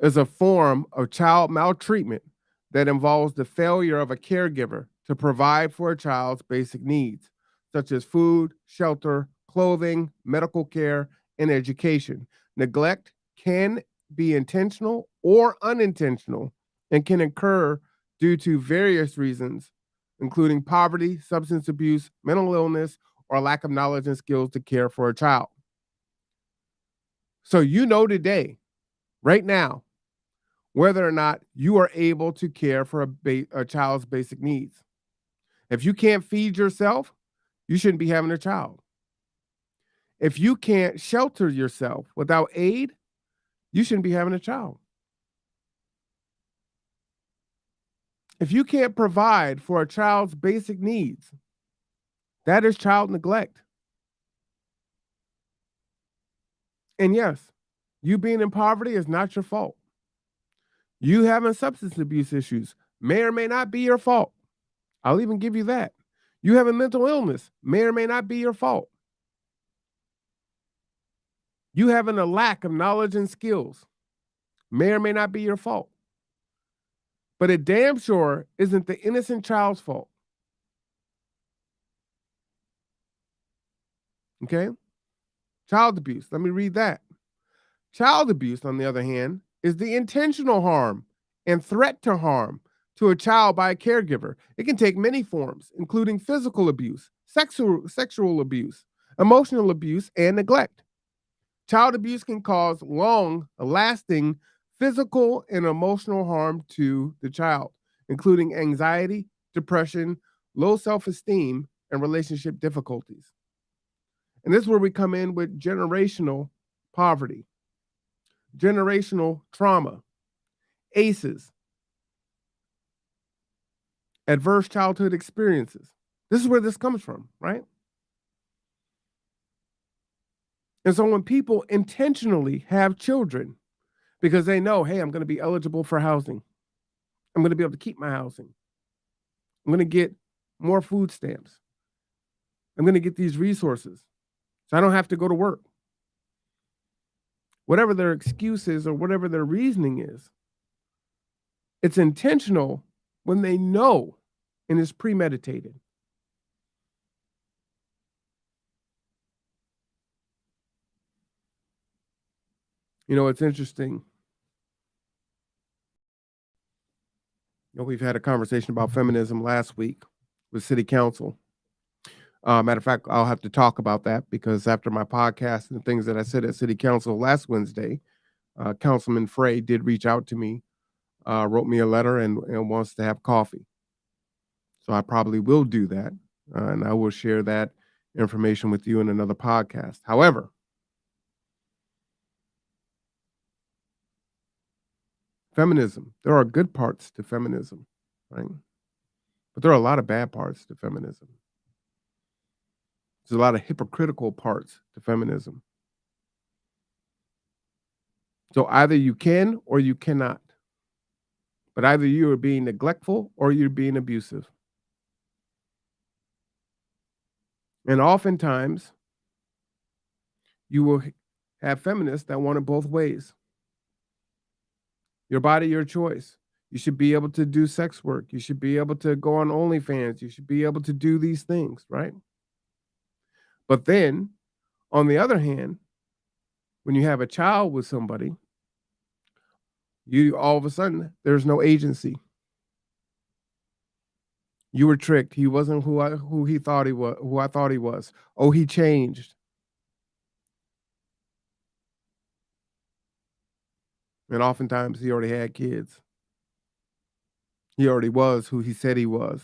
is a form of child maltreatment that involves the failure of a caregiver to provide for a child's basic needs, such as food, shelter, clothing, medical care, and education. Neglect can be intentional or unintentional and can occur due to various reasons, including poverty, substance abuse, mental illness, or lack of knowledge and skills to care for a child. So you know today, right now, whether or not you are able to care for a child's basic needs. If you can't feed yourself, you shouldn't be having a child. If you can't shelter yourself without aid, you shouldn't be having a child. If you can't provide for a child's basic needs, that is child neglect. And yes, you being in poverty is not your fault. You having substance abuse issues may or may not be your fault. I'll even give you that. You having mental illness may or may not be your fault. You having a lack of knowledge and skills may or may not be your fault. But it damn sure isn't the innocent child's fault. Okay? Child abuse. Let me read that. Child abuse, on the other hand, is the intentional harm and threat to harm to a child by a caregiver. It can take many forms, including physical abuse, sexual abuse, emotional abuse, and neglect. Child abuse can cause long, lasting physical and emotional harm to the child, including anxiety, depression, low self-esteem, and relationship difficulties. And this is where we come in with generational poverty, generational trauma, ACEs, adverse childhood experiences. This is where this comes from, right? And so when people intentionally have children because they know, hey, I'm going to be eligible for housing, I'm going to be able to keep my housing, I'm going to get more food stamps, I'm going to get these resources so I don't have to go to work. Whatever their excuse is or whatever their reasoning is, it's intentional when they know and is premeditated. You know, it's interesting. You know, we've had a conversation about feminism last week with City Council. Matter of fact, I'll have to talk about that because after my podcast and the things that I said at City Council last Wednesday, Councilman Frey did reach out to me, wrote me a letter and wants to have coffee. So I probably will do that, and I will share that information with you in another podcast. However, feminism, there are good parts to feminism, right? But there are a lot of bad parts to feminism. There's a lot of hypocritical parts to feminism. So either you can or you cannot. But either you are being neglectful or you're being abusive. And oftentimes, you will have feminists that want it both ways. Your body, your choice. You should be able to do sex work. You should be able to go on OnlyFans. You should be able to do these things, right? But then, on the other hand, When you have a child with somebody, you all of a sudden, there's no agency. You were tricked. He wasn't who he thought he was, who I thought he was. Oh, he changed. And oftentimes he already had kids. He already was who he said he was.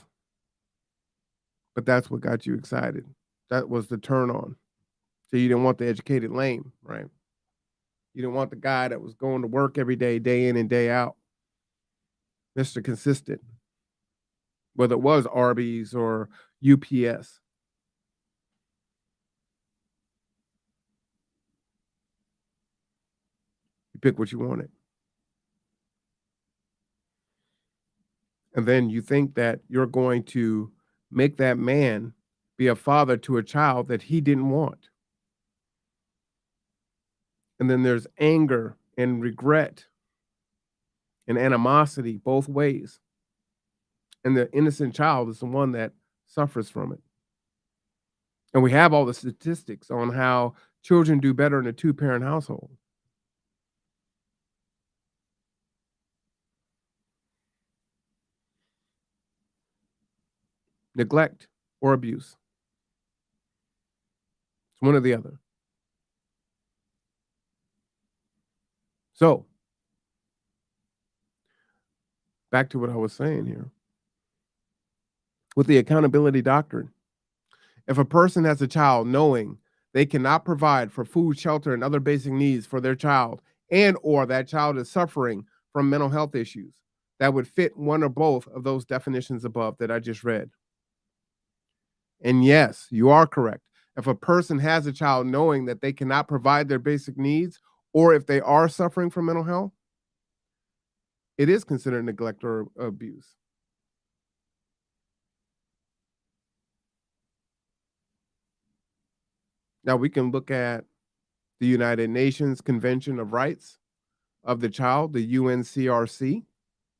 But that's what got you excited. That was the turn on. So you didn't want the educated lame, right? You didn't want the guy that was going to work every day in and day out. Mr. Consistent. Whether it was Arby's or UPS. You pick what you wanted. And then you think that you're going to make that man be a father to a child that he didn't want. And then there's anger and regret and animosity both ways. And the innocent child is the one that suffers from it. And we have all the statistics on how children do better in a two-parent household. Neglect or abuse. It's one or the other. So, back to what I was saying here. With the accountability doctrine, if a person has a child knowing they cannot provide for food, shelter, and other basic needs for their child, and or that child is suffering from mental health issues, that would fit one or both of those definitions above that I just read. And yes, you are correct. If a person has a child knowing that they cannot provide their basic needs, or if they are suffering from mental health, it is considered neglect or abuse. Now we can look at the United Nations Convention of Rights of the Child, the UNCRC.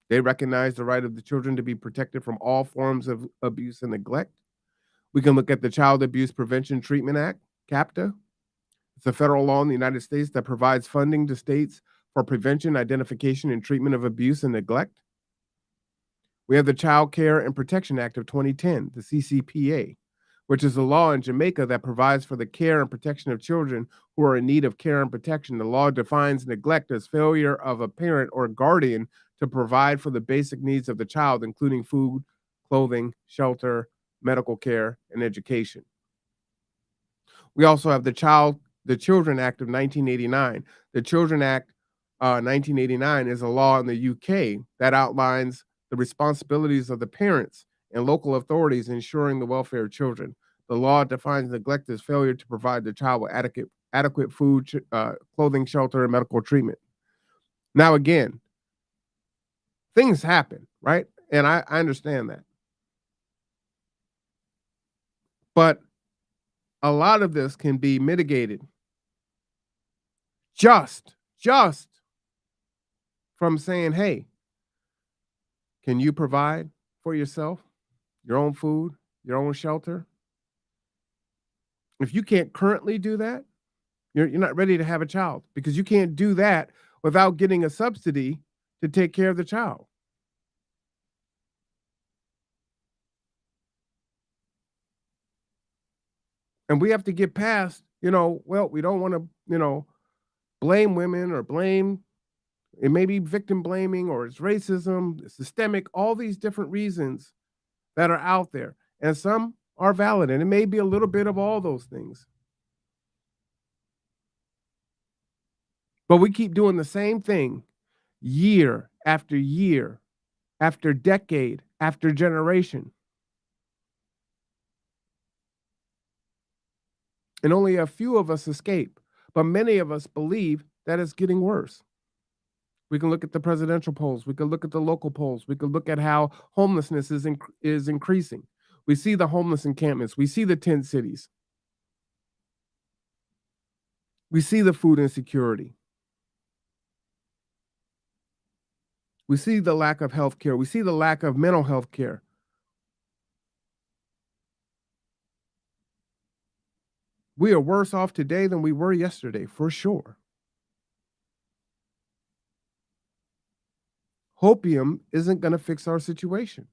They recognize the right of the children to be protected from all forms of abuse and neglect. We can look at the Child Abuse Prevention Treatment Act, CAPTA. It's a federal law in the United States that provides funding to states for prevention, identification, and treatment of abuse and neglect. We have the Child Care and Protection Act of 2010, the CCPA, which is a law in Jamaica that provides for the care and protection of children who are in need of care and protection. The law defines neglect as failure of a parent or guardian to provide for the basic needs of the child, including food, clothing, shelter, medical care, and education. We also have the Children Act of 1989. The Children Act 1989 is a law in the UK that outlines the responsibilities of the parents and local authorities in ensuring the welfare of children. The law defines neglect as failure to provide the child with adequate food, clothing, shelter, and medical treatment. Now, again, things happen, right? And I understand that. But a lot of this can be mitigated just from saying, hey, can you provide for yourself, your own food, your own shelter? If you can't currently do that, you're not ready to have a child, because you can't do that without getting a subsidy to take care of the child. And we have to get past, we don't want to, blame women or blame, it may be victim blaming or it's racism, it's systemic, all these different reasons that are out there. And some are valid, and it may be a little bit of all those things. But we keep doing the same thing year after year, after decade, after generation. And only a few of us escape, but many of us believe that it's getting worse. We can look at the presidential polls. We can look at the local polls. We can look at how homelessness is increasing. We see the homeless encampments. We see the tent cities. We see the food insecurity. We see the lack of health care. We see the lack of mental health care. We are worse off today than we were yesterday, for sure. Hopium isn't going to fix our situation.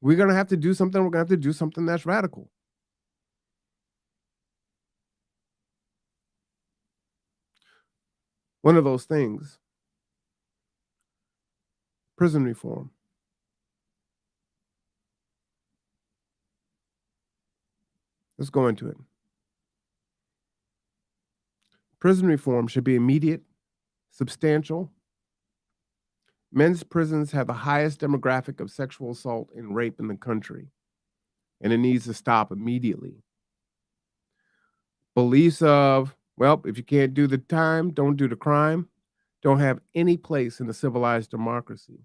We're going to have to do something. We're going to have to do something that's radical. One of those things, prison reform. Let's go into it. Prison reform should be immediate, substantial. Men's prisons have the highest demographic of sexual assault and rape in the country, and it needs to stop immediately. Beliefs of, well, if you can't do the time, don't do the crime, don't have any place in a civilized democracy.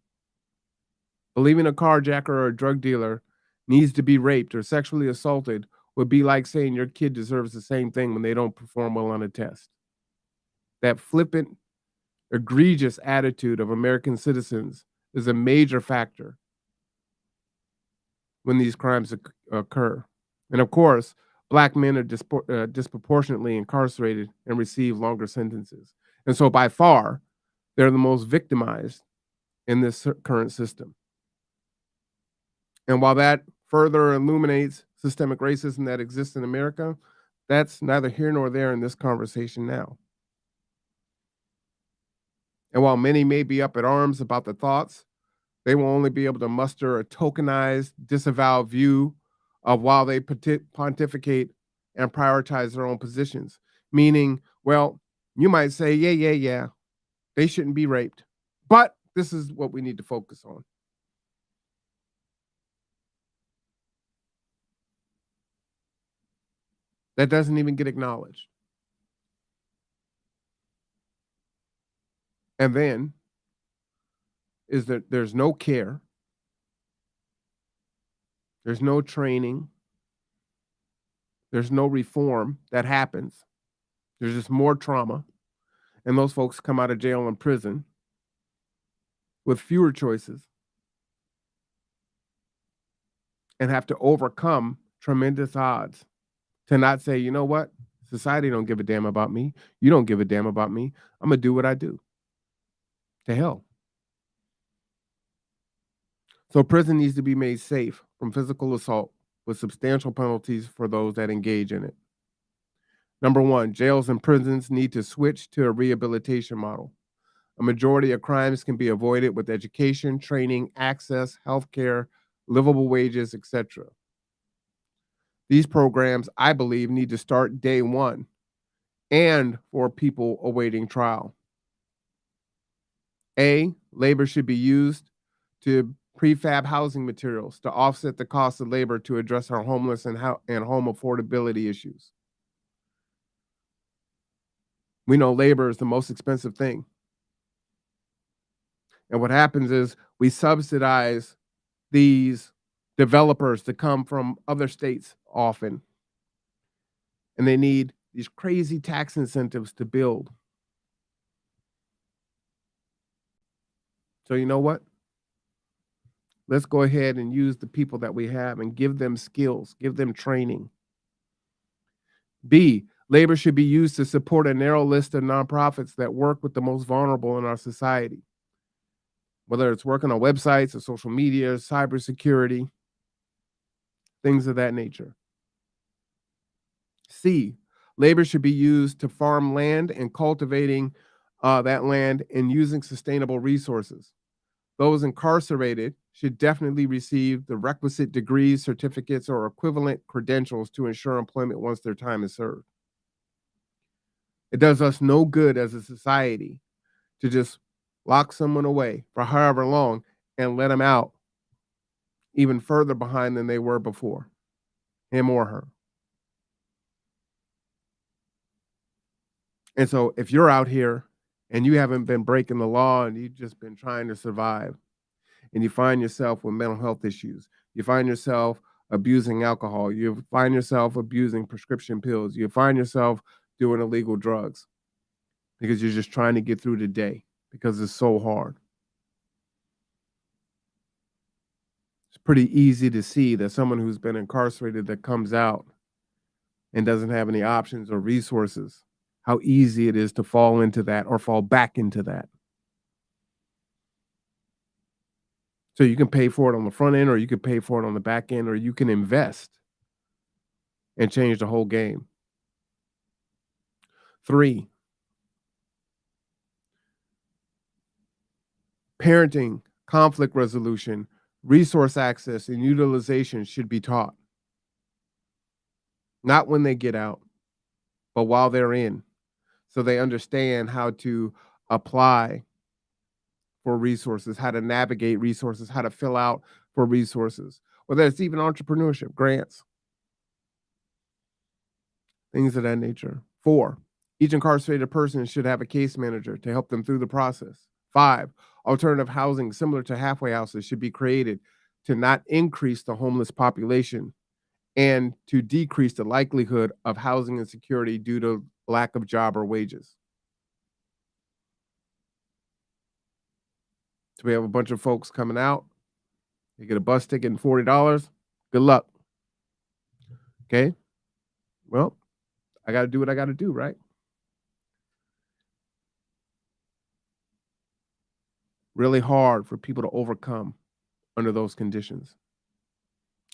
Believing a carjacker or a drug dealer needs to be raped or sexually assaulted would be like saying your kid deserves the same thing when they don't perform well on a test. That flippant, egregious attitude of American citizens is a major factor when these crimes occur. And of course, Black men are disproportionately incarcerated and receive longer sentences. And so by far, they're the most victimized in this current system. And while that further illuminates systemic racism that exists in America, that's neither here nor there in this conversation now. And while many may be up at arms about the thoughts, they will only be able to muster a tokenized, disavowed view of while they pontificate and prioritize their own positions. Meaning, well, you might say, yeah, they shouldn't be raped. But this is what we need to focus on. That doesn't even get acknowledged. And then is that there's no care, there's no training, there's no reform that happens. There's just more trauma. And those folks come out of jail and prison with fewer choices and have to overcome tremendous odds to not say, you know what? Society don't give a damn about me. You don't give a damn about me. I'm going to do what I do. To hell. So prison needs to be made safe from physical assault with substantial penalties for those that engage in it. Number one, jails and prisons need to switch to a rehabilitation model. A majority of crimes can be avoided with education, training, access, healthcare, livable wages, etc. These programs, I believe, need to start day one and for people awaiting trial. Labor should be used to prefab housing materials to offset the cost of labor to address our homeless and home affordability issues. We know labor is the most expensive thing. And what happens is we subsidize these developers to come from other states often. And they need these crazy tax incentives to build. So you know what? Let's go ahead and use the people that we have and give them skills, give them training. B, labor should be used to support a narrow list of nonprofits that work with the most vulnerable in our society. Whether it's working on websites or social media, cybersecurity, things of that nature. C, labor should be used to farm land and cultivating that land and using sustainable resources. Those incarcerated should definitely receive the requisite degrees, certificates, or equivalent credentials to ensure employment once their time is served. It does us no good as a society to just lock someone away for however long and let them out even further behind than they were before, him or her. And so if you're out here and you haven't been breaking the law and you've just been trying to survive, and you find yourself with mental health issues, you find yourself abusing alcohol, you find yourself abusing prescription pills, you find yourself doing illegal drugs because you're just trying to get through the day because it's so hard. It's pretty easy to see that someone who's been incarcerated that comes out and doesn't have any options or resources, how easy it is to fall into that or fall back into that. So you can pay for it on the front end, or you can pay for it on the back end, or you can invest and change the whole game. 3, parenting, conflict resolution, resource access, and utilization should be taught. Not when they get out, but while they're in, so they understand how to apply for resources, how to navigate resources, how to fill out for resources, whether it's even entrepreneurship, grants, things of that nature. 4, each incarcerated person should have a case manager to help them through the process. 5, alternative housing similar to halfway houses should be created to not increase the homeless population and to decrease the likelihood of housing insecurity due to lack of job or wages. So we have a bunch of folks coming out. They get a bus ticket and $40. Good luck. Okay. Well, I got to do what I got to do, right? Really hard for people to overcome under those conditions.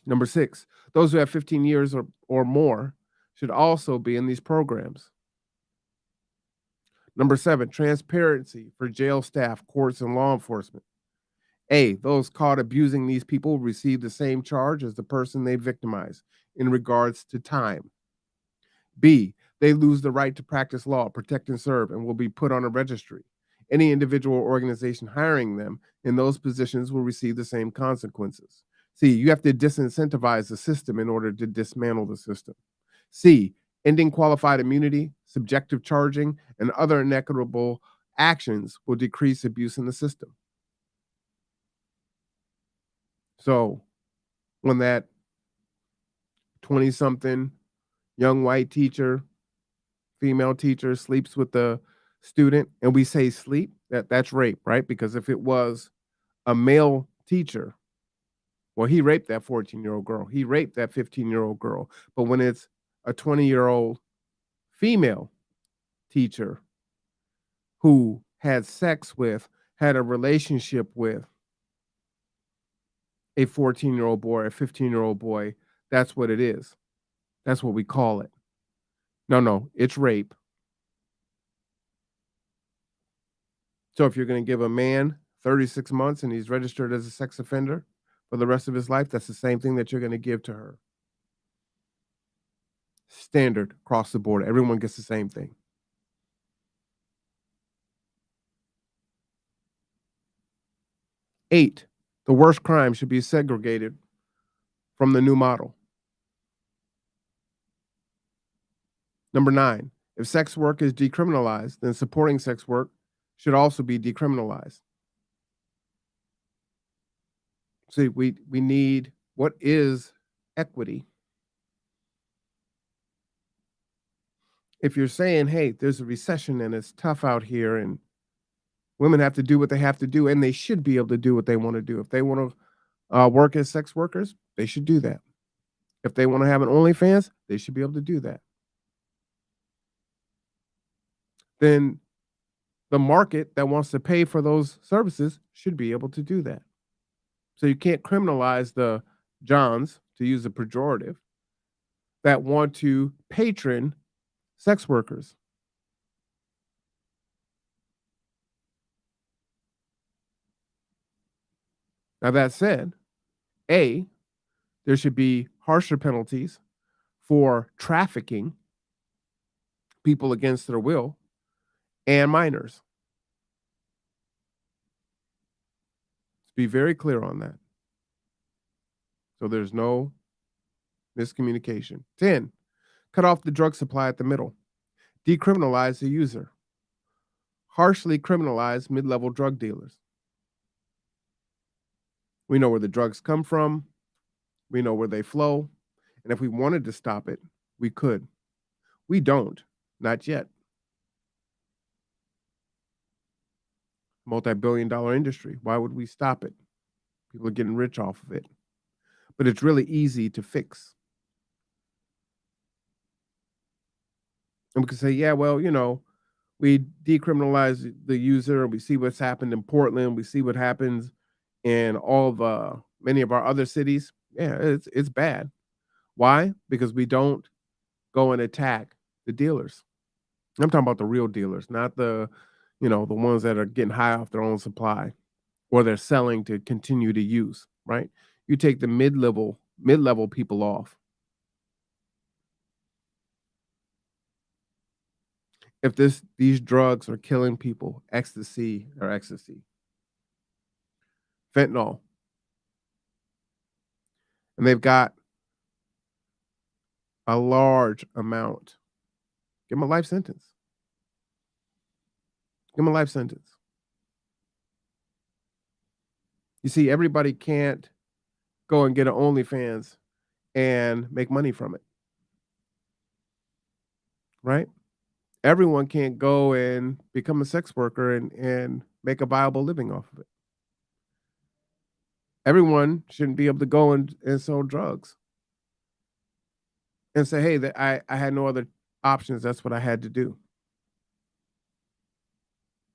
Number 6, those who have 15 years or more should also be in these programs. Number 7, transparency for jail staff, courts, and law enforcement. A, those caught abusing these people receive the same charge as the person they victimized in regards to time. B, they lose the right to practice law, protect and serve, and will be put on a registry. Any individual or organization hiring them in those positions will receive the same consequences. C, you have to disincentivize the system in order to dismantle the system. C, ending qualified immunity, subjective charging, and other inequitable actions will decrease abuse in the system. So when that 20-something young white teacher, female teacher sleeps with the student, and we say sleep, that's rape, right? Because if it was a male teacher, well, he raped that 14-year-old girl. He raped that 15-year-old girl. But when it's a 20-year-old female teacher who had sex with, had a relationship with a 14-year-old boy, a 15-year-old boy, that's what it is. That's what we call it. No, it's rape. So if you're going to give a man 36 months and he's registered as a sex offender for the rest of his life, that's the same thing that you're going to give to her. Standard across the board. Everyone gets the same thing. 8, the worst crime should be segregated from the new model. Number 9, if sex work is decriminalized, then supporting sex work should also be decriminalized. See, we need, what is equity? If you're saying, hey, there's a recession and it's tough out here and women have to do what they have to do and they should be able to do what they want to do. If they want to work as sex workers, they should do that. If they want to have an OnlyFans, they should be able to do that. Then the market that wants to pay for those services should be able to do that. So you can't criminalize the Johns, to use a pejorative, that want to patron sex workers. Now that said, A, there should be harsher penalties for trafficking people against their will and minors. Let's be very clear on that. So there's no miscommunication. 10, cut off the drug supply at the middle. Decriminalize the user. Harshly criminalize mid-level drug dealers. We know where the drugs come from. We know where they flow. And if we wanted to stop it, we could. We don't, not yet. Multi-billion-dollar industry. Why would we stop it? People are getting rich off of it. But it's really easy to fix. And we can say, yeah, well, we decriminalize the user, and we see what's happened in Portland, we see what happens and all of many of our other cities, yeah, it's bad. Why? Because we don't go and attack the dealers. I'm talking about the real dealers, not the ones that are getting high off their own supply or they're selling to continue to use, right? You take the mid-level people off. If these drugs are killing people, ecstasy, fentanyl, and they've got a large amount, give them a life sentence. Give them a life sentence. You see, everybody can't go and get an OnlyFans and make money from it, right? Everyone can't go and become a sex worker and make a viable living off of it. Everyone shouldn't be able to go and sell drugs and say, hey, that I had no other options. That's what I had to do.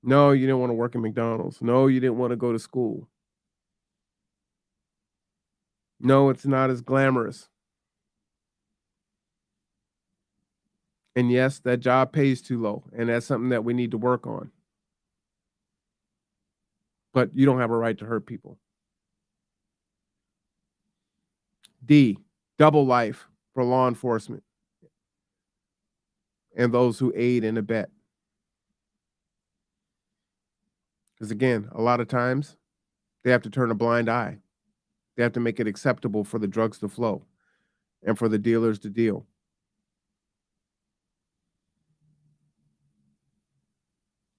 No, you didn't want to work at McDonald's. No, you didn't want to go to school. No, it's not as glamorous. And yes, that job pays too low, and that's something that we need to work on. But you don't have a right to hurt people. D, double life for law enforcement and those who aid and abet. Because again, a lot of times they have to turn a blind eye. They have to make it acceptable for the drugs to flow and for the dealers to deal.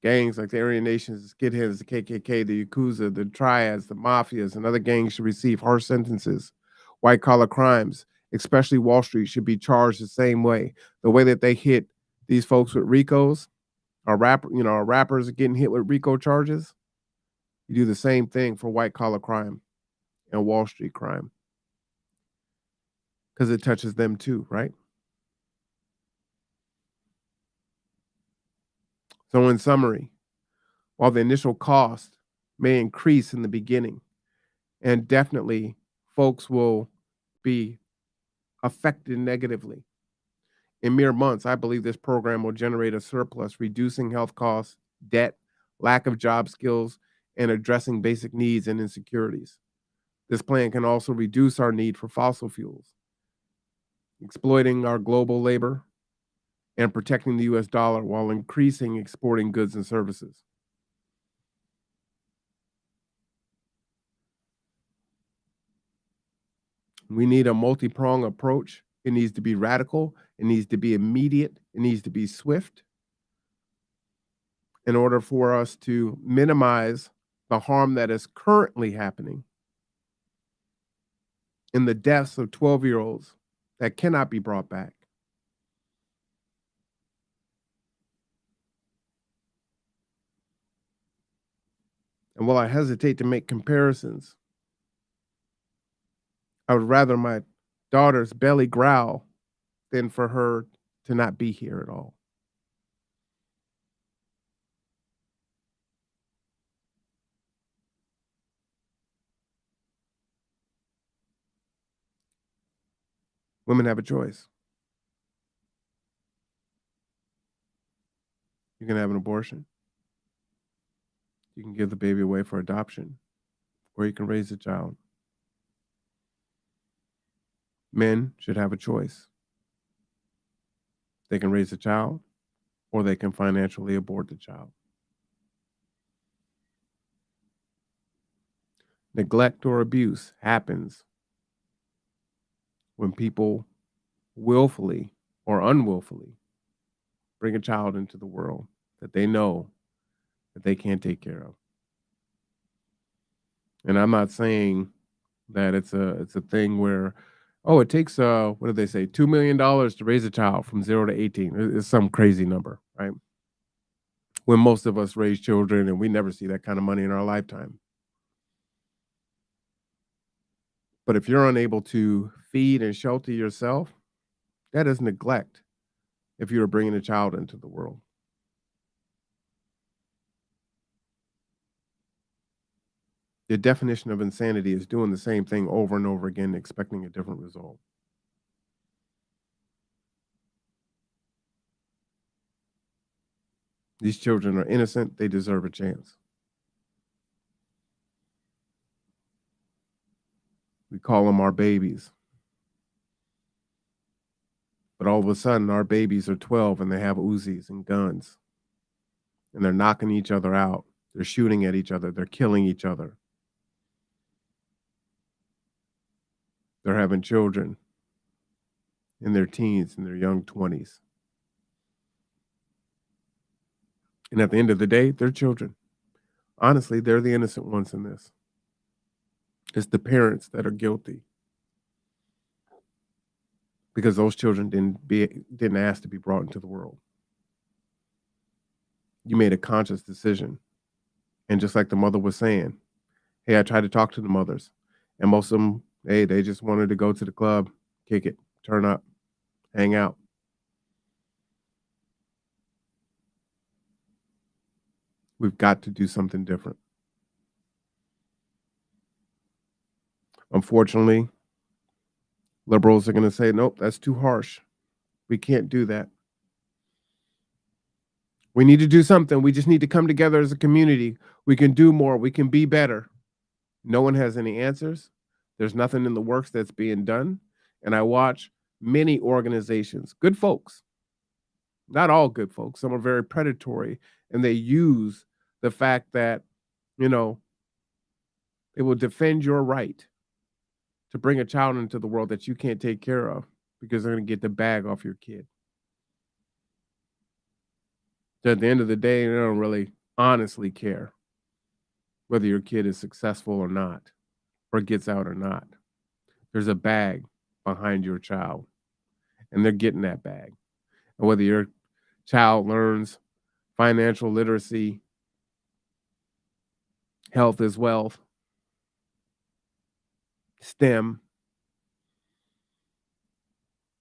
Gangs like the Aryan Nations, the Skidheads, the KKK, the Yakuza, the Triads, the Mafias, and other gangs should receive harsh sentences. White-collar crimes, especially Wall Street, should be charged the same way. The way that they hit these folks with RICOs, our rappers are getting hit with RICO charges. You do the same thing for white-collar crime and Wall Street crime. Because it touches them too, right? So in summary, while the initial cost may increase in the beginning, and definitely folks will be affected negatively, in mere months, I believe this program will generate a surplus, reducing health costs, debt, lack of job skills, and addressing basic needs and insecurities. This plan can also reduce our need for fossil fuels, exploiting our global labor and protecting the US dollar while increasing exporting goods and services. We need a multi-pronged approach. It needs to be radical. It needs to be immediate. It needs to be swift in order for us to minimize the harm that is currently happening in the deaths of 12-year-olds that cannot be brought back. And while I hesitate to make comparisons, I would rather my daughter's belly growl than for her to not be here at all. Women have a choice. You can have an abortion. You can give the baby away for adoption, or you can raise a child. Men should have a choice. They can raise a child, or they can financially abort the child. Neglect or abuse happens when people willfully or unwillfully bring a child into the world that they know that they can't take care of. And I'm not saying that it's a thing where, oh, it takes what do they say, $2 million to raise a child from 0 to 18. It's some crazy number, right? When most of us raise children and we never see that kind of money in our lifetime. But if you're unable to feed and shelter yourself, that is neglect if you are bringing a child into the world. The definition of insanity is doing the same thing over and over again, expecting a different result. These children are innocent. They deserve a chance. We call them our babies. But all of a sudden, our babies are 12 and they have Uzis and guns. And they're knocking each other out. They're shooting at each other. They're killing each other. They're having children in their teens, in their young 20s. And at the end of the day, they're children. Honestly, they're the innocent ones in this. It's the parents that are guilty. Because those children didn't ask to be brought into the world. You made a conscious decision. And just like the mother was saying, hey, I tried to talk to the mothers. And most of them, hey, they just wanted to go to the club, kick it, turn up, hang out. We've got to do something different. Unfortunately, liberals are going to say, nope, that's too harsh. We can't do that. We need to do something. We just need to come together as a community. We can do more. We can be better. No one has any answers. There's nothing in the works that's being done. And I watch many organizations, good folks, not all good folks. Some are very predatory, and they use the fact that, they will defend your right to bring a child into the world that you can't take care of because they're going to get the bag off your kid. So at the end of the day, they don't really honestly care whether your kid is successful or not, or gets out or not. There's a bag behind your child, and they're getting that bag. And whether your child learns financial literacy, health is wealth, STEM,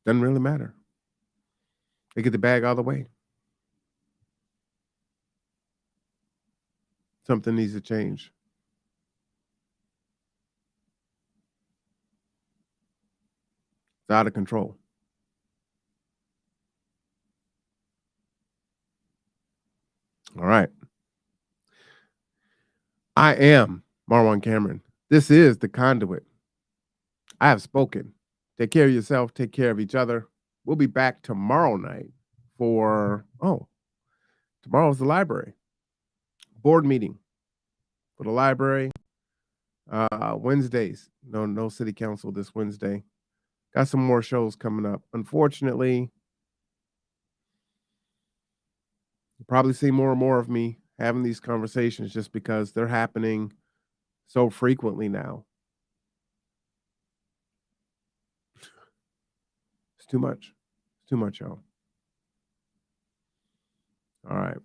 doesn't really matter. They get the bag all the way. Something needs to change. It's out of control. All right. I am Marwan Cameron. This is The Conduit. I have spoken. Take care of yourself. Take care of each other. We'll be back tomorrow night for, tomorrow's the library. Board meeting for the library. Wednesdays. No city council this Wednesday. Got some more shows coming up. Unfortunately, you'll probably see more and more of me having these conversations just because they're happening so frequently now. It's too much. It's too much, y'all. All right.